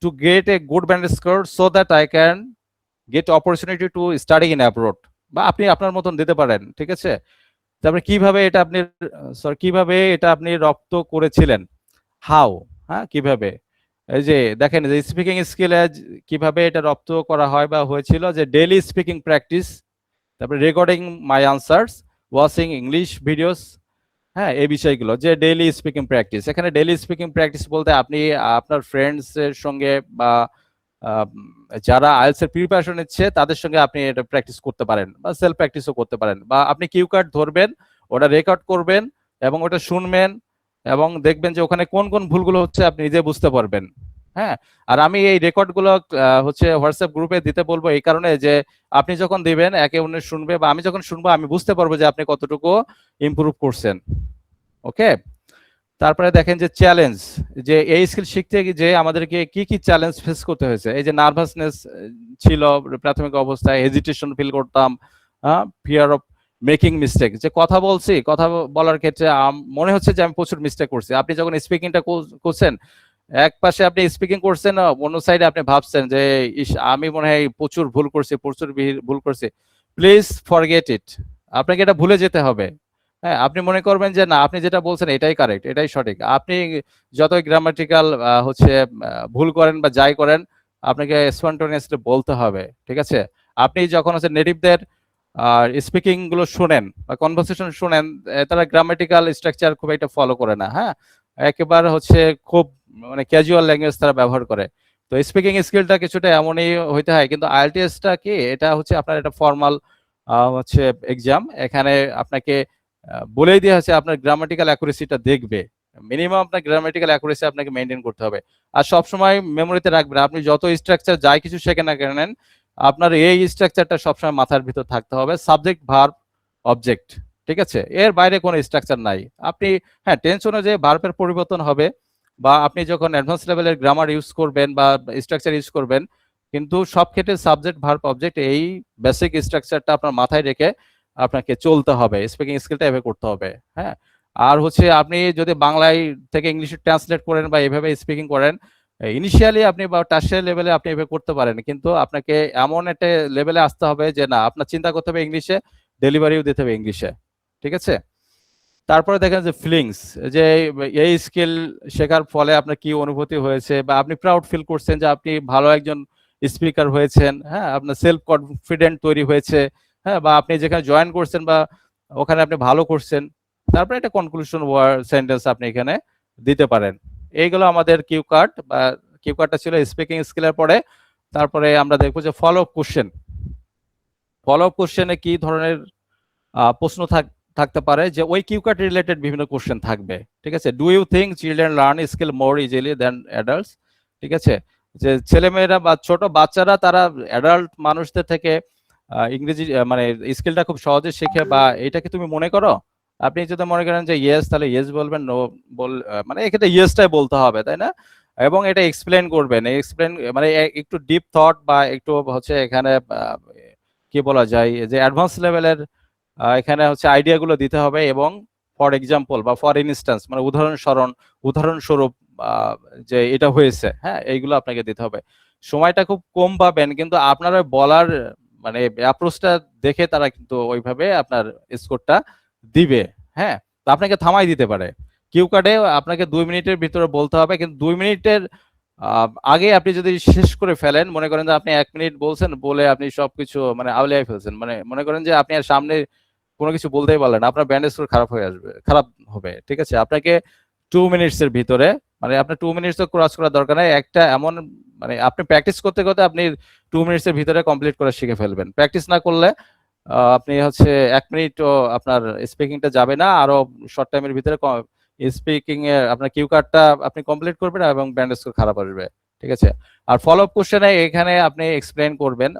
Speaker 1: to get a good band score so that I can get opportunity to study in abroad, বা আপনি আপনার মতন দিতে পারেন, ঠিক আছে। তারপরে কিভাবে এটা আপনি রপ্ত করেছিলেন, হাউ, হ্যাঁ, কিভাবে, এই যে দেখেন যে স্পিকিং স্কিলে কিভাবে এটা রপ্ত করা হয় বা হয়েছিল, যে ডেইলি স্পিকিং প্র্যাকটিস, তারপরে রেকর্ডিং মাই আনসার্স, ওয়াচিং ইংলিশ ভিডিওস। হ্যাঁ, এই বিষয়গুলো যে ডেইলি স্পিকিং প্র্যাকটিস। এখানে ডেইলি স্পিকিং প্র্যাকটিস বলতে আপনি আপনার ফ্রেন্ডস এর সঙ্গে বা যারা আইএলটিএস এর প্রিপারেশন নিচ্ছে তাদের সঙ্গে আপনি এটা প্র্যাকটিস করতে পারেন, বা সেলফ প্র্যাকটিসও করতে পারেন, বা আপনি কিউ কার্ড ধরবেন, ওটা রেকর্ড করবেন এবং ওটা শুনবেন এবং দেখবেন যে ওখানে কোন কোন ভুলগুলো হচ্ছে আপনি নিজে বুঝতে পারবেন। হ্যাঁ, আর আমি এই রেকর্ডগুলো হচ্ছে হোয়াটসঅ্যাপ গ্রুপে দিতে বলবো এই কারণে যে আপনি যখন দিবেন একে অন্যের শুনবে, বা আমি যখন শুনবো আমি বুঝতে পারবো যে আপনি কতটুকু ইমপ্রুভ করছেন। ওকে, তারপরে দেখেন যে চ্যালেঞ্জ, যে এই স্কিল শিখতে যে আমাদেরকে কি কি চ্যালেঞ্জ ফেস করতে হয়েছে। এই যে নার্ভাসনেস ছিল প্রাথমিক অবস্থায়, হেজিটেশন ফিল করতাম, ফিয়ার অফ মেকিং মিস্টেক, যে কথা বলছি, কথা বলার ক্ষেত্রে মনে হচ্ছে যে আমি প্রচুর মিস্টেক করছি। আপনি যখন স্পিকিংটা করছেন, এক পাশে আপনি স্পিকিং করছেন, অন্য সাইডে আপনি ভাবছেন যে আমি মনে হয় প্রচুর ভুল করছি, ভুল করছি। প্লিজ ফরগেট ইট, আপনাকে এটা ভুলে যেতে হবে। হ্যাঁ, আপনি মনে করবেন যে না, আপনি যেটা বলছেন এটাই কারেক্ট, এটাই সঠিক। আপনি যতই গ্রামাটিক্যাল হচ্ছে ভুল করেন বা যাই করেন, আপনাকে স্পন্টেনিয়াসলি বলতে হবে, ঠিক আছে। আপনি যখন হচ্ছে নেটিভদের স্পিকিং গুলো শুনেন বা কনভারসেশন শুনেন, তারা গ্রামাটিক্যাল স্ট্রাকচার খুব একটা ফলো করে না। হ্যাঁ, একেবারে হচ্ছে খুব মানে ক্যাজুয়াল ল্যাঙ্গুয়েজ তারা ব্যবহার করে। তো স্পিকিং স্কিলটা কিছুটা এমনই হইতে হয়, কিন্তু আইএলটিএসটা কি, এটা হচ্ছে আপনার একটা ফর্মাল হচ্ছে এক্সাম। এখানে আপনাকে বলেই দেওয়া হচ্ছে আপনার গ্রামাটিক্যাল অ্যাকুরেসিটা দেখবে, মিনিমাম আপনার গ্রামাটিক্যাল অ্যাকুরেসি আপনাকে মেনটেন করতে হবে। আর সবসময় মেমোরিতে রাখবেন, আপনি যত স্ট্রাকচার যাই কিছু শেখেন না কেন, আপনার এই স্ট্রাকচারটা সবসময় মাথার ভিতর থাকতে হবে, সাবজেক্ট ভার্ব অবজেক্ট, ঠিক আছে। এর বাইরে কোনো স্ট্রাকচার নাই। আপনি হ্যাঁ, টেন্স অনুযায়ী ভার্বের পরিবর্তন হবে, বা আপনি যখন অ্যাডভান্স লেভেলের গ্রামার ইউজ করবেন বা স্ট্রাকচার ইউজ করবেন, কিন্তু সব ক্ষেত্রে সাবজেক্ট ভার্ব অবজেক্ট এই বেসিক স্ট্রাকচারটা আপনার মাথায় রেখে আপনাকে চলতে হবে, স্পিকিং স্কিলটা এভাবে করতে হবে। হ্যাঁ, আর হচ্ছে আপনি যদি বাংলায় থেকে ইংলিশে ট্রান্সলেট করেন বা এভাবে স্পিকিং করেন, ইনিশিয়ালি আপনি বা টার্সিয়ারি লেভেলে আপনি এভাবে করতে পারেন, কিন্তু আপনাকে এমন একটা লেভেলে আসতে হবে যে না, আপনার চিন্তা করতে হবে ইংলিশে, ডেলিভারিও দিতে হবে ইংলিশে, ঠিক আছে। তারপরে দেখেন যে ফিলিংস, যে এই স্কিল শেখার ফলে আপনার কি অনুভূতি হয়েছে, বা আপনি প্রাউড ফিল করছেন যে আপনি ভালো একজন স্পিকার হয়েছেন। হ্যাঁ, আপনার সেলফ কনফিডেন্ট তৈরি হয়েছে। হ্যাঁ, বা আপনি যেখানে জয়েন করছেন বা ওখানে আপনি ভালো করছেন। তারপরে একটা কনক্লুশন সেন্টেন্স আপনি এখানে দিতে পারেন। এইগুলো আমাদের কিউ কার্ড, বা কিউ কার্ডটা ছিল স্পিকিং স্কিলের পরে। তারপরে আমরা দেখবো যে follow up question. Follow up কোশ্চেনে কি ধরনের প্রশ্ন থাকতে পারে, যে ওই কিউ কার্ড রিলেটেড বিভিন্ন কোশ্চেন থাকবে, ঠিক আছে। Do you think children learn skill more easily than adults, ঠিক আছে। যে ছেলেমেয়েরা বা ছোট বাচ্চারা তারা অ্যাডাল্ট মানুষদের থেকে ইংরেজি মানে স্কিলটা খুব সহজে শেখে, বা এটা কি তুমি মনে করো? আপনি যদি মনে করেন যে ইয়েস, তাহলে ইয়েস বলবেন, নো মানে এক্ষেত্রে ইয়েসটাই বলতে হবে, তাই না? এবং এটা এক্সপ্লেন করবেন, এক্সপ্লেন মানে একটু ডিপ থট বা একটু হচ্ছে এখানে কি বলা যায় যে অ্যাডভান্স লেভেলের এখানে হচ্ছে আইডিয়াগুলো দিতে হবে, এবং ফর এক্সাম্পল বা ফর ইনস্ট্যান্স মানে উদাহরণস্বরূপ যে এটা হয়েছে, হ্যাঁ, এইগুলো আপনাকে দিতে হবে। সময়টা খুব কম পাবেন, কিন্তু আপনারা বলার মানে অ্যাপ্রোচটা দেখে তারা কিন্তু ওইভাবে আপনার স্কোরটা দিবে। হ্যাঁ, তো আপনাকে থামাই দিতে পারে। কিউ কার্ডে আপনাকে 2 মিনিটের ভিতরে বলতে হবে, কিন্তু 2 মিনিটের আগে আপনি যদি শেষ করে ফেলেন, মনে করেন যে আপনি 1 মিনিট বলছেন, বলে আপনি সবকিছু মানে আউলিয়ে ফেলছেন, মানে মনে করেন যে আপনি আর সামনে কোনো কিছু বলতেই পারলেন, আপনার ব্যান্ড স্কোর খারাপ হবে। ঠিক আছে, আপনাকে 2 মিনিটস এর ভিতরে, মানে আপনার 2 মিনিটস তো ক্রস করার দরকার নাই, একটা এমন মানে আপনি প্র্যাকটিস করতে করতে আপনি 2 মিনিটস এর ভিতরে কমপ্লিট করে শিখে ফেলবেন। প্র্যাকটিস না করলে আপনি হচ্ছে 1 মিনিটও আপনার স্পিকিংটা যাবে না, আরো শর্ট টাইমের ভিতরে স্পিকিং এ আপনার কিউ কার্ডটা আপনি কমপ্লিট করবেন এবং ব্যান্ড স্কোর খারাপ আসবে। ঠিক আছে, আর ফলো আপ কোশ্চেনে এখানে আপনি এক্সপ্লেইন করবেন,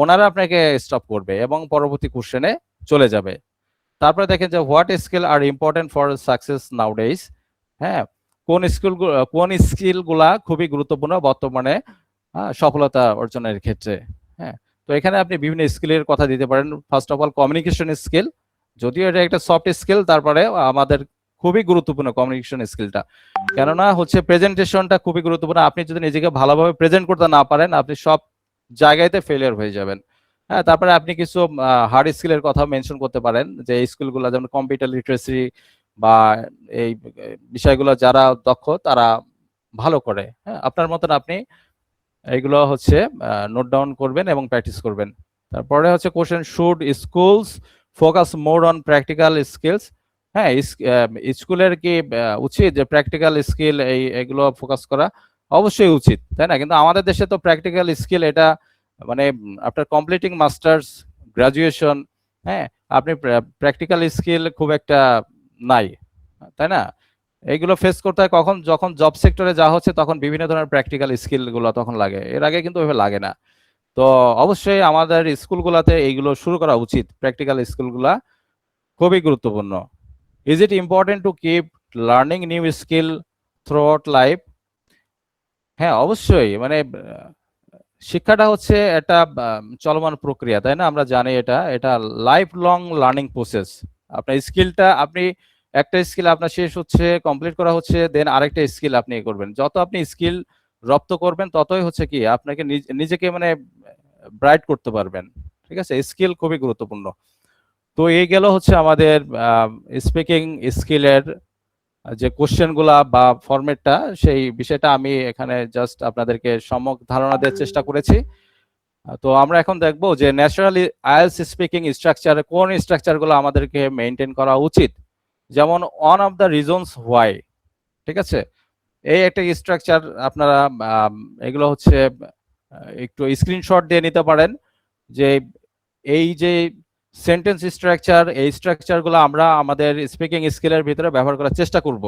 Speaker 1: ওনারা আপনাকে স্টপ করবে এবং পরবর্তী কোশ্চেনে চলে যাবে। তারপরে দেখেন যে what skill are important for success nowadays. হ্যাঁ, কোন স্কিলগুলা খুবই গুরুত্বপূর্ণ বর্তমানে সফলতা অর্জনের ক্ষেত্রে। হ্যাঁ, তো এখানে আপনি বিভিন্ন স্কিলের কথা দিতে পারেন। First of all communication skill, যদিও এটা একটা সফট স্কিল, তারপরে আমাদের খুবই গুরুত্বপূর্ণ কমিউনিকেশন স্কিলটা, কেননা হচ্ছে প্রেজেন্টেশনটা খুবই গুরুত্বপূর্ণ। আপনি যদি নিজেকে ভালোভাবে প্রেজেন্ট করতে না পারেন, আপনি সব জায়গাতে ফেলিয়ার হয়ে যাবেন। হ্যাঁ, তারপরে আপনি কিছু হার্ড স্কিলের কথা মেনশন করতে পারেন, যে এই স্কিলগুলো যেমন কম্পিউটার লিটারেসি বা এই বিষয়গুলো যারা দক্ষ তারা ভালো করে। হ্যাঁ, আপনার মতন আপনি এইগুলো হচ্ছে নোট ডাউন করবেন এবং প্র্যাকটিস করবেন। তারপরে হচ্ছে question, should schools focus more on practical skills? হ্যাঁ, স্কুলের কি উচিত যে প্র্যাকটিক্যাল স্কিল এগুলো ফোকাস করা? অবশ্যই উচিত, তাই না? কিন্তু আমাদের দেশে তো প্র্যাকটিক্যাল স্কিল এটা মানে আফটার কমপ্লিটিং মাস্টার্স গ্রাজুয়েশন, হ্যাঁ, আপনি প্র্যাকটিক্যাল স্কিল খুব একটা নাই, তাই না? এইগুলো ফেস করতে হয় কখন, যখন জব সেক্টরে যা হচ্ছে তখন বিভিন্ন ধরনের প্র্যাকটিক্যাল স্কিল গুলো তখন লাগে, এর আগে কিন্তু ওইভাবে লাগে না। তো অবশ্যই আমাদের স্কুলগুলোতে এইগুলো শুরু করা উচিত, প্র্যাকটিক্যাল স্কিলগুলা খুবই গুরুত্বপূর্ণ। Is it important to keep learning new skill through out life? হ্যাঁ, অবশ্যই, মানে শিক্ষাটা হচ্ছে একটা চলমান প্রক্রিয়া, তাই না? আমরা জানি এটা লাইফ লং লার্নিং প্রসেস। আপনার স্কিলটা আপনি একটা স্কিল আপনার শেষ হচ্ছে, কমপ্লিট করা হচ্ছে, দেন আরেকটা স্কিল আপনি করবেন। যত আপনি স্কিল রপ্ত করবেন ততই হচ্ছে কি আপনাকে নিজেকে মানে ব্রাইট করতে পারবেন। ঠিক আছে, স্কিল খুবই গুরুত্বপূর্ণ। তো এই গেল হচ্ছে আমাদের স্পিকিং স্কিলের যে কোশ্চেনগুলা বা ফরম্যাটটা, সেই বিষয়টা আমি এখানে জাস্ট আপনাদেরকে সম্যক ধারণা দেওয়ার চেষ্টা করেছি। তো আমরা এখন দেখব যে ন্যাচারালি আইএলটিএস স্পিকিং স্ট্রাকচার, কোন স্ট্রাকচারগুলো আমাদেরকে মেনটেন করা উচিত। যেমন one of the reasons why, ঠিক আছে, এই একটা স্ট্রাকচার আপনারা এগুলো হচ্ছে একটু স্ক্রিনশট দিয়ে নিতে পারেন, যে এই যে সেন্টেন্স স্ট্রাকচার, এই স্ট্রাকচারগুলো আমরা আমাদের স্পিকিং স্কিলের ভিতরে ব্যবহার করার চেষ্টা করব।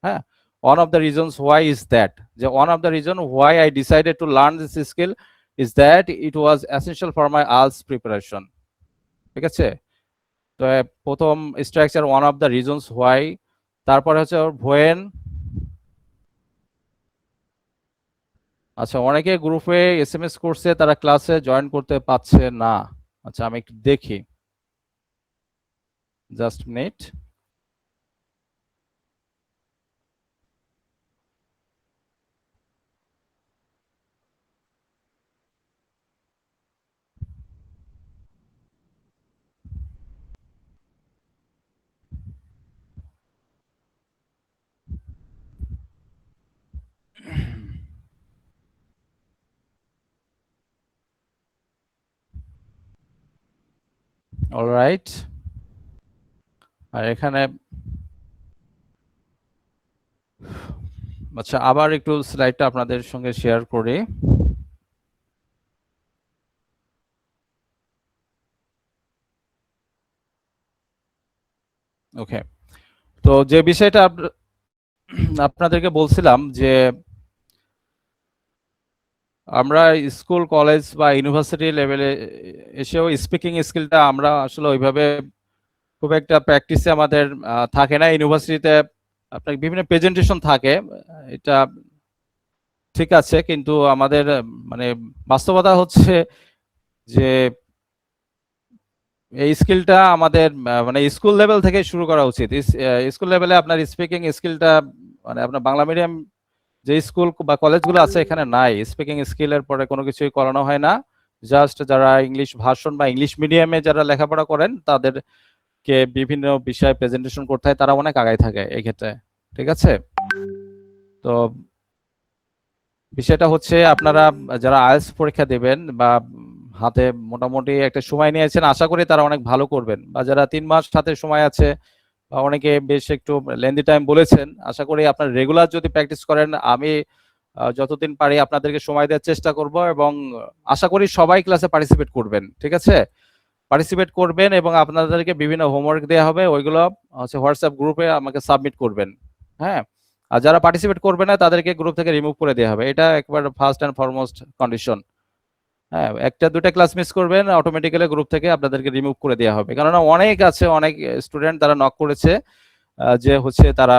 Speaker 1: হ্যাঁ, one of the reasons why is that, যে one of the reason why I decided to learn this skill is that it was essential for my IELTS preparation. ঠিক আছে, তো প্রথম structure one of the reasons why, তারপরে হচ্ছে when। আচ্ছা, অনেকে গ্রুপে এসএমএস করছে, তারা ক্লাসে জয়েন করতে পারছে না। আচ্ছা, আমি একটু দেখি, জাস্ট মিনিট। অলরাইট, আর এখানে আচ্ছা আবার একটু স্লাইডটা আপনাদের সঙ্গে শেয়ার করি। ওকে, তো যে বিষয়টা আপনাদেরকে বলছিলাম যে আমরা স্কুল কলেজ বা ইউনিভার্সিটি লেভেলে এসেও স্পিকিং স্কিলটা আমরা আসলে ওইভাবে খুব একটা প্র্যাকটিসে আমাদের থাকে না। ইউনিভার্সিটিতে আপনার বিভিন্ন প্রেজেন্টেশন থাকে, এটা ঠিক আছে, কিন্তু আমাদের মানে বাস্তবতা হচ্ছে যে এই স্কিলটা আমাদের মানে স্কুল লেভেল থেকে শুরু করা উচিত। স্কুল লেভেলে আপনার স্পিকিং স্কিলটা মানে আপনার বাংলা মিডিয়াম যে স্কুল বা কলেজগুলো আছে এখানে নাই। স্পিকিং স্কিলের পরে কোনো কিছুই করানো হয় না। জাস্ট যারা ইংলিশ ভার্সন বা ইংলিশ মিডিয়ামে যারা লেখাপড়া করেন তাদেরকে বিভিন্ন বিষয়ে প্রেজেন্টেশন করতে হয়, তারা অনেক আগায় থাকে এই ক্ষেত্রে। ঠিক আছে, তো বিষয়টা হচ্ছে আপনারা যারা আইএলটিএস পরীক্ষা দেবেন বা হাতে মোটামুটি একটা সময় নিয়েছেন, আশা করি তারা অনেক ভালো করবেন। বা যারা 3 মাস হাতে সময় আছে বা অনেকে বেশ একটু লেন্দি টাইম বলেছেন, আশা করি আপনার রেগুলার যদি প্র্যাকটিস করেন, আমি যতদিন পারি আপনাদেরকে সময় দেওয়ার চেষ্টা করব এবং আশা করি সবাই ক্লাসে পার্টিসিপেট করবেন। ঠিক আছে, পার্টিসিপেট করবেন এবং আপনাদেরকে বিভিন্ন হোমওয়ার্ক দেওয়া হবে, ওইগুলো হচ্ছে হোয়াটসঅ্যাপ গ্রুপে আমাকে সাবমিট করবেন। হ্যাঁ, আর যারা পার্টিসিপেট করবে না তাদেরকে গ্রুপ থেকে রিমুভ করে দেওয়া হবে, এটা একবার ফার্স্ট অ্যান্ড ফরমোস্ট কন্ডিশন। হ্যাঁ, একটা দুটা ক্লাস মিস করবেন, অটোমেটিক্যালি গ্রুপ থেকে আপনাদেরকে রিমুভ করে দেওয়া হবে। কেননা অনেক আছে, অনেক স্টুডেন্ট তারা নক করেছে যে হচ্ছে তারা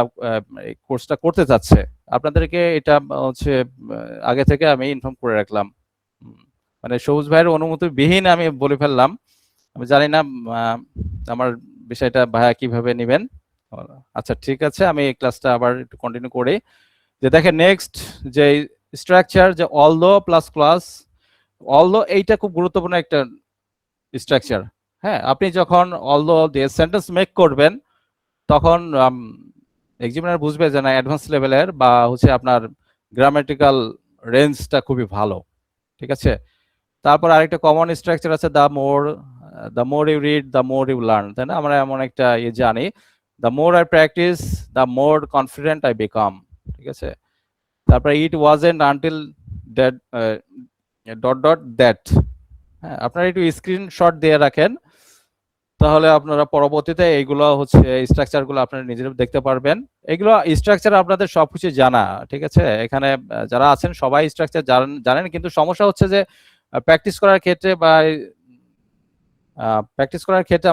Speaker 1: এই কোর্সটা করতে চাচ্ছে। আপনাদেরকে এটা হচ্ছে আগে থেকে আমি ইনফর্ম করে রাখলাম, মানে সবুজ ভাইয়ের অনুমতি বিহীন আমি বলে ফেললাম। আমি জানি না আমার বিষয়টা ভাইয়া কিভাবে নেবেন। আচ্ছা ঠিক আছে, আমি এই ক্লাসটা আবার একটু কন্টিনিউ করি। যে দেখেন নেক্সট যে স্ট্রাকচার, যে অলদো প্লাস ক্লাস। অলদো এইটা খুব গুরুত্বপূর্ণ একটা স্ট্রাকচার। হ্যাঁ, আপনি যখন অলদো দিয়ে সেন্টেন্স মেক করবেন তখন এক্সামিনার বুঝবে যে না অ্যাডভান্স লেভেলের বা হচ্ছে আপনার গ্রামাটিক্যাল রেঞ্জটা খুবই ভালো। ঠিক আছে, তারপর আরেকটা কমন স্ট্রাকচার আছে, the more you read the more you learn, তাই না? আমরা এমন একটা জানি, the more I practise the more confident I become. ঠিক আছে, তারপরে it wasn't until that dot dot that. হ্যাঁ, আপনারা একটু স্ক্রিনশট দিয়ে রাখেন, তাহলে আপনারা পরবর্তীতে এইগুলো হচ্ছে স্ট্রাকচারগুলো আপনারা নিজেরা দেখতে পারবেন। এগুলো স্ট্রাকচার আপনাদের সবকিছু জানা, ঠিক আছে? এখানে যারা আছেন সবাই স্ট্রাকচার জানেন, কিন্তু সমস্যা হচ্ছে যে প্র্যাকটিস করার ক্ষেত্রে বা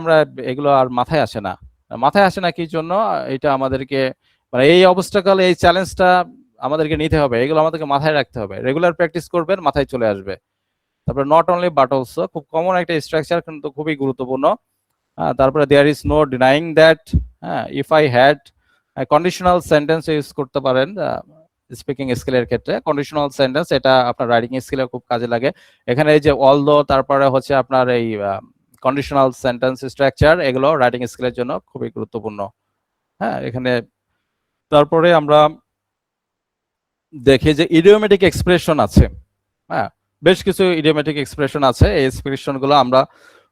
Speaker 1: আমরা এগুলো আর মাথায় আসে না। কি জন্য? এটা আমাদেরকে মানে এই অবস্টাকল, এই চ্যালেঞ্জটা আমাদেরকে নিতে হবে, এগুলো আমাদেরকে মাথায় রাখতে হবে। রেগুলার প্র্যাকটিস করবেন, মাথায় চলে আসবে। তারপরে নট অনলি বাট অলসো, খুব কমন একটা স্ট্রাকচার কিন্তু খুবই গুরুত্বপূর্ণ। তারপরে there is no denying that, if I had, conditional sentence use করতে পারেন স্পিকিং স্কিলের ক্ষেত্রে। কন্ডিশনাল সেন্টেন্স এটা আপনার রাইটিং স্কিলে খুব কাজে লাগে। এখানে এই যে অলদো, তারপরে হচ্ছে আপনার এই কন্ডিশনাল সেন্টেন্স স্ট্রাকচার, এগুলো রাইটিং স্কিলের জন্য খুবই গুরুত্বপূর্ণ। হ্যাঁ, এখানে তারপরে আমরা দেখি যে ইডিওমেটিক এক্সপ্রেশন আছে। হ্যাঁ, বেশ কিছু ইডিওমেটিক এক্সপ্রেশন আছে, এই এক্সপ্রেশনগুলো আমরা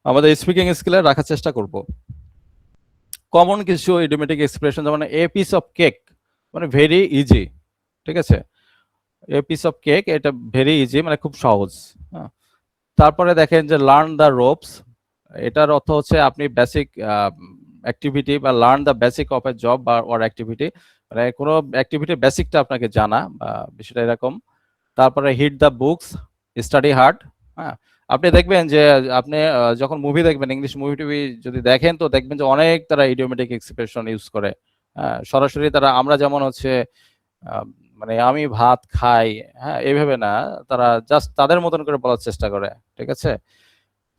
Speaker 1: আমাদের স্পিকিং স্কিলে রাখার চেষ্টা করব। কমন কিছু ইডিওমেটিক এক্সপ্রেশন, যেমন এ পিস অফ কেক, মানে ভেরি ইজি। ঠিক আছে, এ পিস অফ কেক, এটা ভেরি ইজি, মানে খুব সহজ। হ্যাঁ, তারপরে দেখেন যে লার্ন দ্য রোপস, এটার অর্থ হচ্ছে আপনি বেসিক অ্যাক্টিভিটি বা learn the basic of A job বা অর অ্যাক্টিভিটি, মানে কোনো অ্যাক্টিভিটির বেসিকটা আপনাকে জানা বা বিষয়টা এরকম। তারপরে hit the books, study hard. হ্যাঁ, আপনি দেখবেন যে আপনি যখন মুভি দেখবেন, ইংলিশ মুভি টুভি যদি দেখেন, তো দেখবেন যে অনেক তারা ইডিওমেটিক এক্সপ্রেশন ইউজ করে। সরাসরি তারা আমরা যেমন হচ্ছে মানে আমি ভাত খাই, হ্যাঁ এইভাবে না, তারা জাস্ট তাদের মতন করে বলার চেষ্টা করে। ঠিক আছে,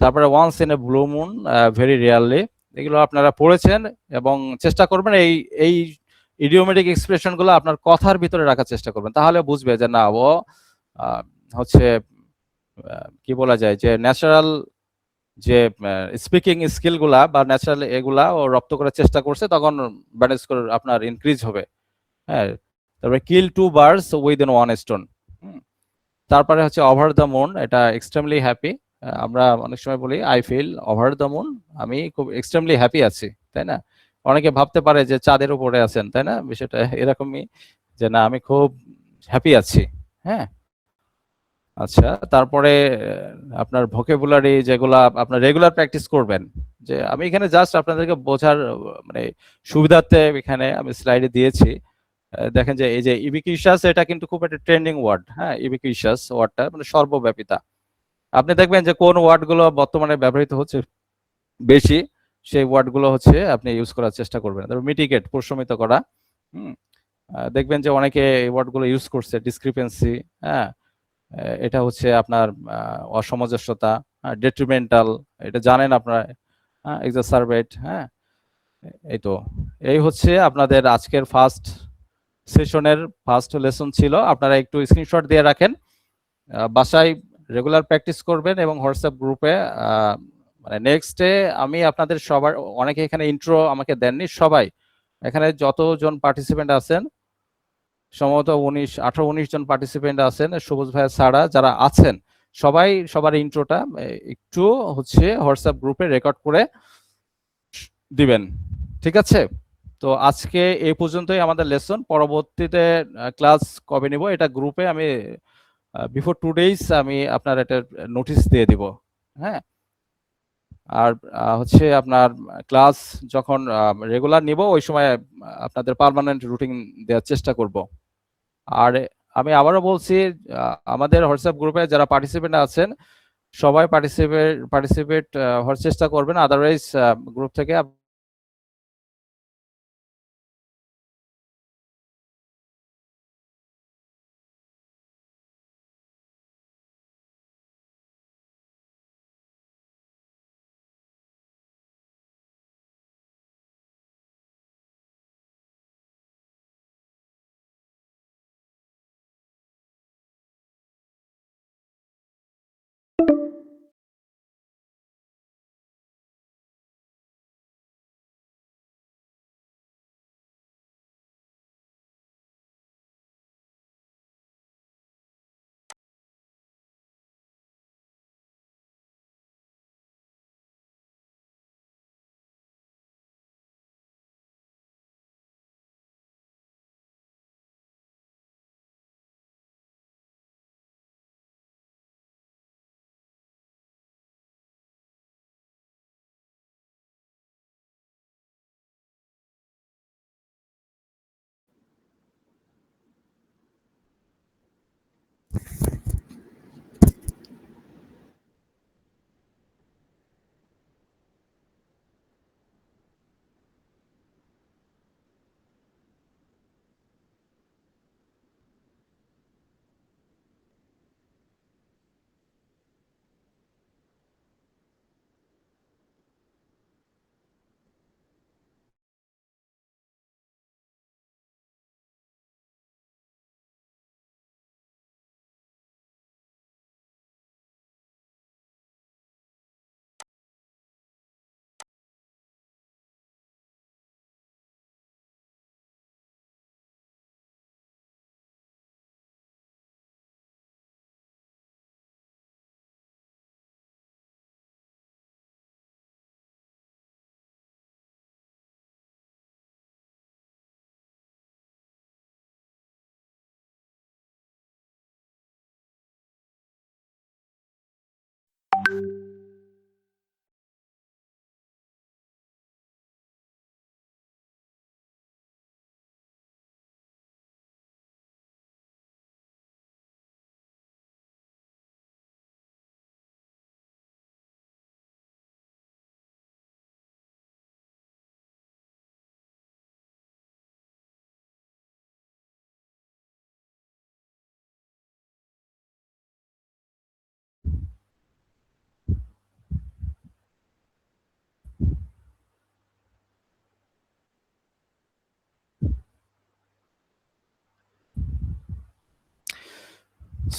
Speaker 1: তারপরে once in a blue moon, very rarely, এগুলো আপনারা পড়েছেন এবং চেষ্টা করবেন এই ইডিওমেটিক এক্সপ্রেশন গুলো আপনার কথার ভিতরে রাখার চেষ্টা করবেন, তাহলে বুঝবে যে না ও হচ্ছে কি বলা যায় যে ন্যাচারাল যে স্পিকিং স্কিল গুলা বা ন্যাচারাল এগুলা ও রপ্ত করার চেষ্টা করছে, তখন ব্যালেন্স করে আপনার ইনক্রিজ হবে। হ্যাঁ, তারপরে কিল 2 বার্ডস উইদিন 1 স্টোন। তারপরে হচ্ছে ওভার দ্য মুন, এটা এক্সট্রিমলি হ্যাপি। আমরা অনেক সময় বলি I feel over the moon, আমি খুব এক্সট্রিমলি হ্যাপি আছি, তাই না? অনেকে ভাবতে পারে যে চাঁদের উপরে আছেন, তাই না? বিষয়টা এরকমই যে না আমি খুব হ্যাপি আছি। হ্যাঁ, আচ্ছা, তারপরে আপনার ভোকাবুলারি যেগুলা আপনার রেগুলার প্র্যাকটিস করবেন, যে আমি এখানে জাস্ট আপনাদেরকে বোঝার মানে সুবিধার্থে এখানে আমি স্লাইডে দিয়েছি। দেখেন যে এই যে ইবিকুইশাস, এটা কিন্তু খুব একটা ট্রেন্ডিং ওয়ার্ড। হ্যাঁ, ইবিকুইশাস ওয়ার্ডটা মানে সর্বব্যাপিতা। আপনি দেখবেন যে কোন ওয়ার্ডগুলো বর্তমানে ব্যবহৃত হচ্ছে বেশি, সেই ওয়ার্ডগুলো হচ্ছে আপনি ইউজ করার চেষ্টা করবেন। তারপর মিটিগেট, প্রশমিত করা। দেখবেন যে অনেকে এই ওয়ার্ডগুলো ইউজ করছে, ডিসক্রিপেন্সি, হ্যাঁ, এটা হচ্ছে আপনার অসামঞ্জস্যতা, ডেট্রিমেন্টাল, এটা জানেন আপনারা, এক্সাসারবেট, হ্যাঁ। এই হচ্ছে আপনাদের আজকের ফার্স্ট সেশনের ফার্স্ট লেসন ছিল। আপনারা একটু স্ক্রিনশট দিয়ে রাখেন, বাসায় রেগুলার প্র্যাকটিস করবেন এবং হোয়াটসঅ্যাপ গ্রুপে মানে নেক্সট ডে আমি আপনাদের সবার, অনেকে এখানে ইন্ট্রো আমাকে দেননি, সবাই এখানে যতজন পার্টিসিপেন্ট আছেন সম্ভবত 18-19 জন পার্টিসিপেন্ট আছেন, সবুজ ভাই ছাড়া যারা আছেন সবাই সবার ইন্ট্রোটা একটু হচ্ছে হোয়াটসঅ্যাপ গ্রুপে রেকর্ড করে দিবেন, ঠিক আছে? তো আজকে এই পর্যন্তই আমাদের লেসন। পরবর্তীতে ক্লাস কবে নিব এটা গ্রুপে আমি বিফোর 2 days আমি আপনার একটা নোটিশ দিয়ে দিব, হ্যাঁ। আর হচ্ছে আপনার ক্লাস যখন রেগুলার নিব ওই সময় আপনাদের পার্মানেন্ট রুটিন দেওয়ার চেষ্টা করব। আর আমি আবারও বলছি, আমাদের হোয়াটসঅ্যাপ গ্রুপে যারা পার্টিসিপেন্ট আছেন সবাই পার্টিসিপেট হওয়ার চেষ্টা করবেন, আদারওয়াইজ গ্রুপ থেকে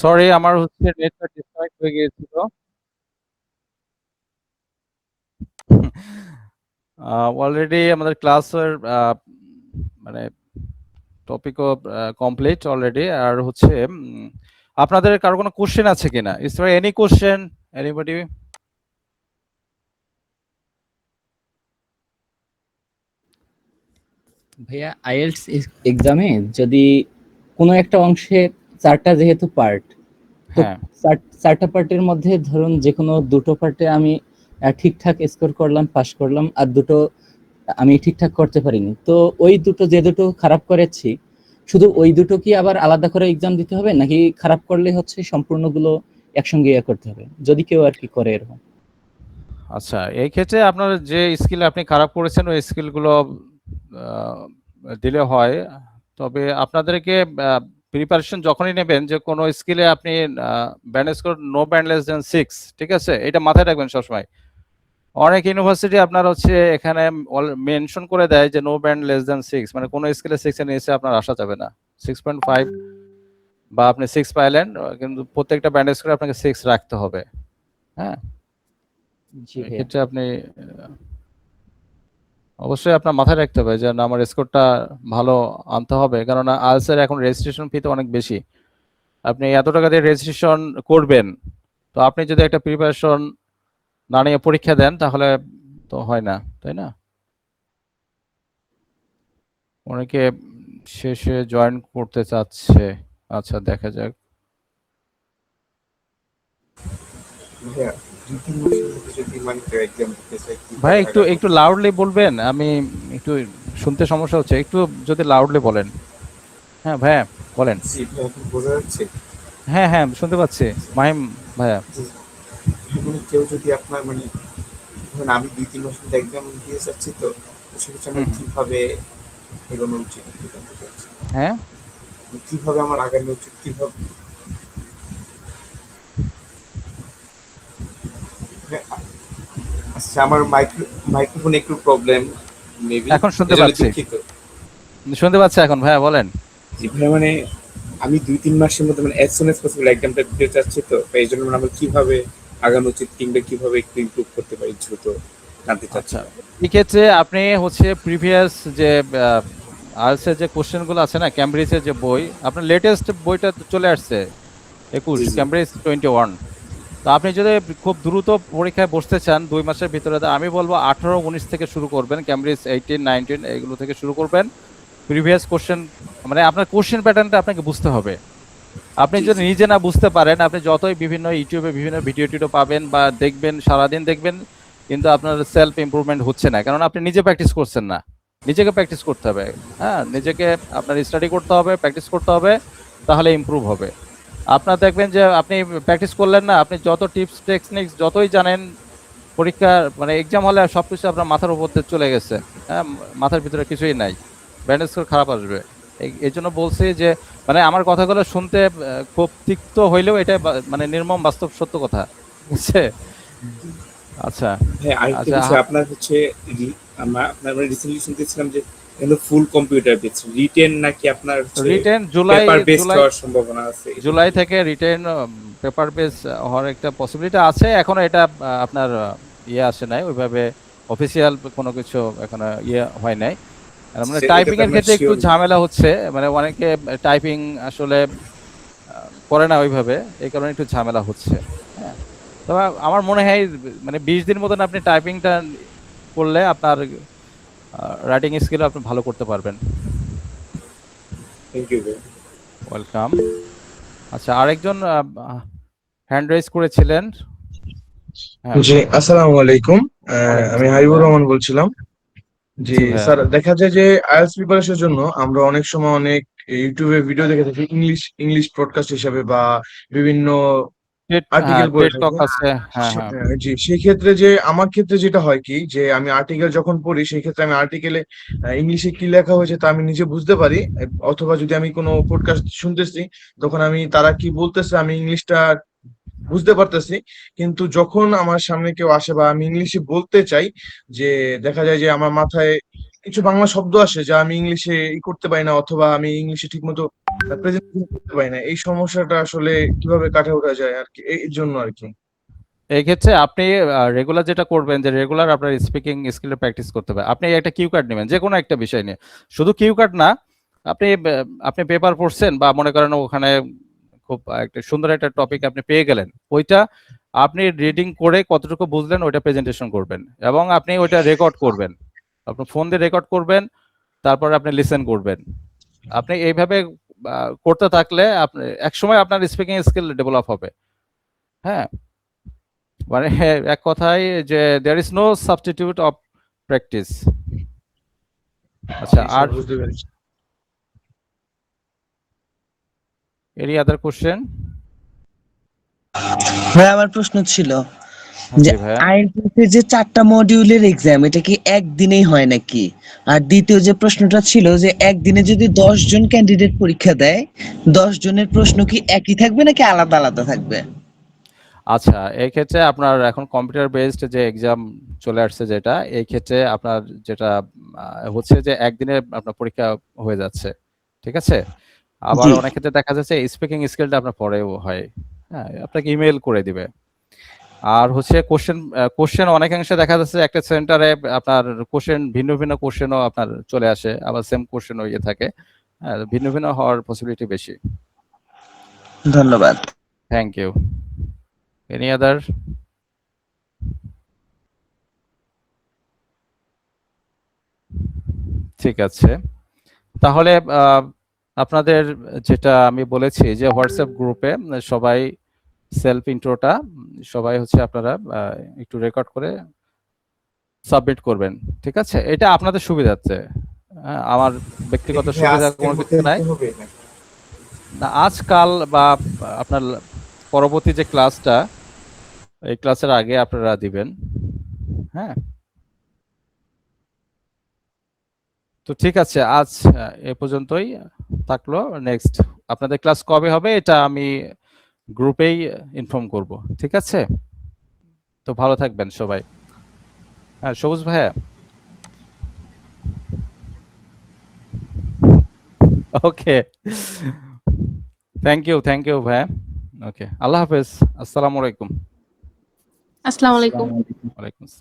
Speaker 1: সরি আমার হচ্ছে নেটটা ডিসকানেক্ট হয়ে গিয়েছিল। অলরেডি আমাদের ক্লাসের মানে টপিকও কমপ্লিট অলরেডি। আর হচ্ছে আপনাদের কারো কোনো কোশ্চেন আছে কিনা? Is there any question anybody?
Speaker 3: ভাইয়া আইএলটিএস এক্সামে যদি কোনো একটা অংশে 4টা যেহেতু পার্ট, তো
Speaker 1: হ্যাঁ
Speaker 3: 4টা পার্টের মধ্যে ধরুন যে কোনো 2টো পার্টে আমি ঠিকঠাক স্কোর করলাম, পাস করলাম, আর 2টো আমি ঠিকঠাক করতে পারিনি, তো ওই যে দুটো খারাপ করেছি শুধু ওই দুটো কি আবার আলাদা করে এক্সাম দিতে হবে, নাকি খারাপ করলে হচ্ছে সম্পূর্ণগুলো একসঙ্গে করতে হবে যদি কেউ আর কি করে এরকম?
Speaker 1: আচ্ছা, এই ক্ষেত্রে আপনার যে স্কিল আপনি খারাপ করেছেন ওই স্কিলগুলো দিলে হয়, তবে আপনাদেরকে প্রিপারেশন যখনই নেবেন যে কোনো স্কিলে আপনি band score no band less than 6, ঠিক আছে, এটা মাথায় রাখবেন সবসময়। অনেক ইউনিভার্সিটি আপনার হচ্ছে এখানে মেনশন করে দেয় যে নো ব্যান্ড লেস দেন 6, মানে কোনো স্কিলে 6 এর নিচে আপনার আসা যাবে না। 6.5 বা আপনি 6 পাইলেন, কিন্তু প্রত্যেকটা ব্যান্ড স্কোরে আপনাকে 6 রাখতে হবে। হ্যাঁ,
Speaker 3: জি ভাইয়া।
Speaker 1: এক্ষেত্রে আপনি অবশ্যই আপনার মাথায় রাখতে হবে যে না, আমার স্কোরটা ভালো আনতে হবে, কেননা আলসের এখন রেজিস্ট্রেশন ফি তো অনেক বেশি। আপনি এত টাকা দিয়ে রেজিস্ট্রেশন করবেন, তো আপনি যদি একটা প্রিপারেশন না নিয়ে পরীক্ষা দেন তাহলে তো হয় না, তাই না? অনেকে শেষে জয়েন করতে চাচ্ছে। আচ্ছা, দেখা যাক।
Speaker 5: ভাইয়া 2-3 মাসের মধ্যে যদি মানে কেউ এক্সাম দিতে চায়
Speaker 1: ভাই
Speaker 5: কিভাবে
Speaker 1: একটু একটু লাউডলি বলবেন, আমি একটু শুনতে সমস্যা হচ্ছে, একটু যদি লাউডলি বলেন। হ্যাঁ ভাইয়া বলেন।
Speaker 5: জি ভাই, এখন বোঝা যাচ্ছে?
Speaker 1: হ্যাঁ হ্যাঁ, শুনতে পাচ্ছি মাহিম ভাইয়া।
Speaker 5: মানে কেউ যদি আপনার মানে ধরুন আমি 2-3 মাসের মধ্যে এক্সাম দিয়ে যাচ্ছি, তো সেক্ষেত্রে আমার কিভাবে এগোনো উচিত একটু জানতে চাচ্ছি।
Speaker 1: হ্যাঁ,
Speaker 5: কিভাবে আমার আগানো উচিত, কিভাবে আচ্ছা আমার মাইক্রোফোনে একটু প্রবলেম মেবি,
Speaker 1: এখন শুনতে পাচ্ছি, শুনতে পাচ্ছি এখন ভাইয়া বলেন।
Speaker 5: জি ভাই, মানে আমি 2-3 মাসের মধ্যে মানে অ্যাজ সুন অ্যাজ পসিবল এক্সামটা দিতে চাচ্ছি, তো এই জন্য মানে আমার কিভাবে আগানো উচিত কিংবা কিভাবে একটু ইমপ্রুভ করতে পারি দ্রুত জানতে চাচ্ছি।
Speaker 1: এক্ষেত্রে আপনি হচ্ছে প্রিভিয়াস যে আইএলটিএস যে কোশ্চেনগুলো আছে না, ক্যামব্রিজের যে বই, আপনার লেটেস্ট বইটা চলে আসছে 21, ক্যামব্রিজ 21। তো আপনি যদি খুব দ্রুত পরীক্ষায় বসতে চান 2 মাসের ভিতরে, আমি বলবো 18-19 থেকে শুরু করবেন, ক্যামব্রিজ 18-19 এগুলো থেকে শুরু করবেন। প্রিভিয়াস কোশ্চেন মানে আপনার কোশ্চেন প্যাটার্নটা আপনাকে বুঝতে হবে। আপনি যদি নিজে না বুঝতে পারেন, আপনি যতই বিভিন্ন ইউটিউবে বিভিন্ন ভিডিও টিডিও পাবেন বা দেখবেন, সারাদিন দেখবেন, কিন্তু আপনার সেলফ ইমপ্রুভমেন্ট হচ্ছে না, কারণ আপনি নিজে প্র্যাকটিস করছেন না। নিজেকে প্র্যাকটিস করতে হবে। হ্যাঁ, নিজেকে আপনার স্টাডি করতে হবে, প্র্যাকটিস করতে হবে, তাহলে ইমপ্রুভ হবে। আপনার দেখবেন যে আপনি প্র্যাকটিস করলেন না, আপনি যত টিপস টেকনিক্স যতই জানেন, পরীক্ষা মানে এক্সাম হলে সব কিছু আপনার মাথার উপর দিয়ে চলে গেছে। হ্যাঁ, মাথার ভিতরে কিছুই নাই, ব্যান্ড স্কোর খারাপ আসবে। এই জন্য বলছি যে মানে আমার কথাগুলো শুনতে খুব তিক্ত হইলেও এটা মানে নির্মম বাস্তব সত্য কথা, বুঝছে? আচ্ছা
Speaker 5: হ্যাঁ, আরেকটা বিষয় আপনার হচ্ছে আপনার রিসেন্টলি শুনতেছিলাম যে ফুল কম্পিউটার বেস রিটেন নাকি আপনার
Speaker 1: রিটেন জুলাই
Speaker 5: পেপার বেস হওয়ার সম্ভাবনা আছে।
Speaker 1: জুলাই থেকে রিটেন পেপার বেস হওয়ার একটা পসিবিলিটি আছে। এখনো এটা আপনার ইয়ে আসে নাই ওইভাবে, অফিসিয়াল কোনো কিছু এখনো ইয়ে হয় নাই। মানে টাইপিং এর ক্ষেত্রে একটু ঝামেলা হচ্ছে, মানে অনেকে টাইপিং আসলে করে না ওইভাবে, এই কারণে একটু ঝামেলা হচ্ছে। হ্যাঁ, তবে আমার মনে হয় মানে 20 দিন মতন আপনি টাইপিংটা করলে আপনার রাইটিং স্কিল আপনি ভালো করতে পারবেন।
Speaker 5: Thank you.
Speaker 1: ওয়েলকাম। আচ্ছা, আরেকজন হ্যান্ড রেজ করেছিলেন।
Speaker 4: জি, আসসালামু আলাইকুম। আমি হাবিবুর রহমান বলছিলাম। জি স্যার, দেখা যায় যে আইএলটিএস প্রিপারেশনের জন্য আমরা অনেক সময় অনেক ইউটিউবে ভিডিও দেখে থাকি, ইংলিশ পডকাস্ট হিসাবে বা বিভিন্ন আর্টিকেল পড়ে থাকি। জি, সেই ক্ষেত্রে যে আমার ক্ষেত্রে যেটা হয় কি, যে আমি আর্টিকেল যখন পড়ি সেই ক্ষেত্রে আমি আর্টিকেলে ইংলিশে কি লেখা হয়েছে তা আমি নিজে বুঝতে পারি, অথবা যদি আমি কোনো পডকাস্ট শুনতেছি তখন আমি তারা কি বলতেছে আমি ইংলিশটা বুঝতে পারতেছি, কিন্তু যখন আমার সামনে কেউ আসে বা আমি ইংলিশে বলতে চাই, যে দেখা যায় যে আমার মাথায় কিছু বাংলা শব্দ আসে যা আমি ইংলিশে করতে পারি না, অথবা আমি ইংলিশে ঠিক মতো প্রেজেন্টেশন করতে পারি না। এই সমস্যাটা আসলে কিভাবে কাটিয়ে ওঠা যায় আর কি, এই জন্য আর কি।
Speaker 1: এই ক্ষেত্রে আপনি রেগুলার যেটা করবেন, যে রেগুলার আপনার স্পিকিং স্কিলে প্র্যাকটিস করতে হবে। আপনি একটা কিউ কার্ড নেবেন যে কোনো একটা বিষয় নিয়ে, শুধু কিউ কার্ড না, আপনি পেপার পড়ছেন বা মনে করেন ওখানে খুব একটা সুন্দর একটা টপিক আপনি পেয়ে গেলেন, ওইটা আপনি রিডিং করে কতটুকু বুঝলেন ওইটা প্রেজেন্টেশন করবেন, এবং আপনি ওইটা রেকর্ড করবেন, আপনার ফোন দিয়ে রেকর্ড করবেন, তারপরে আপনি লিসেন করবেন। আপনি এইভাবে করতে থাকলে আপনি একসময় আপনার স্পিকিং স্কিল ডেভেলপ হবে। হ্যাঁ, মানে এক কথায় যে there is no substitute of practice. আচ্ছা, আর এনি আদার কোশ্চেন?
Speaker 6: হ্যাঁ, আমার প্রশ্ন ছিল যে
Speaker 1: জি ভাইয়া।
Speaker 6: IELTS এর যে 4টা মডিউলের এক্সাম এটা কি একদিনেই হয় নাকি? আর দ্বিতীয় যে প্রশ্নটা ছিল যে একদিনে যদি 10 জন ক্যান্ডিডেট পরীক্ষা দেয় 10 জনের প্রশ্ন কি একই থাকবে নাকি আলাদা আলাদা থাকবে?
Speaker 1: আচ্ছা, এই ক্ষেত্রে আপনার এখন কম্পিউটার বেসড যে এক্সাম চলে আসছে যেটা, এই ক্ষেত্রে আপনার যেটা হচ্ছে যে একদিনে আপনার পরীক্ষা হয়ে যাচ্ছে। ঠিক আছে? আবার
Speaker 6: জি।
Speaker 1: অনেক ক্ষেত্রে দেখা যাচ্ছে স্পিকিং স্কিলটা আপনার পরেও হয়। হ্যাঁ, আপনাকে ইমেইল করে দিবে। আর হচ্ছে কোশ্চেন অনেকাংশে দেখা যাচ্ছে একটা সেন্টারে আপনার কোশ্চেন ভিন্ন ভিন্ন কোশ্চেনও আপনার চলে আসে, আবার সেম কোশ্চেনও ইয়ে থাকে। হ্যাঁ, ভিন্ন ভিন্ন হওয়ার পসিবিলিটি বেশি।
Speaker 6: ধন্যবাদ।
Speaker 1: Thank you. Any other? ঠিক আছে। তাহলে আপনাদের যেটা আমি বলেছি যে হোয়াটসঅ্যাপ গ্রুপে সবাই সেলফ ইন্ট্রোটা সবাই হচ্ছে আপনারা একটু রেকর্ড করে সাবমিট করবেন। ঠিক আছে? এটা আপনাদের সুবিধার্থে। আমার ব্যক্তিগত সুবিধা কোনো কিছু নাই। না, আজকাল বা আপনার পরবর্তী যে ক্লাসটা, এই ক্লাসের আগে আপনারা দিবেন। হ্যাঁ? তো ঠিক আছে, আজ এ পর্যন্তই থাকলো। নেক্সট আপনাদের ক্লাস কবে হবে এটা আমি গ্রুপেই ইনফর্ম করব। ঠিক আছে? তো ভালো থাকবেন সবাই। হ্যাঁ, সবুজ ভাইয়া। ওকে। থ্যাংক ইউ ভাইয়া। ওকে, আল্লাহ হাফেজ। আসসালামু আলাইকুম।
Speaker 10: আসসালামু আলাইকুম।
Speaker 1: ওয়ালাইকুম আসসালাম।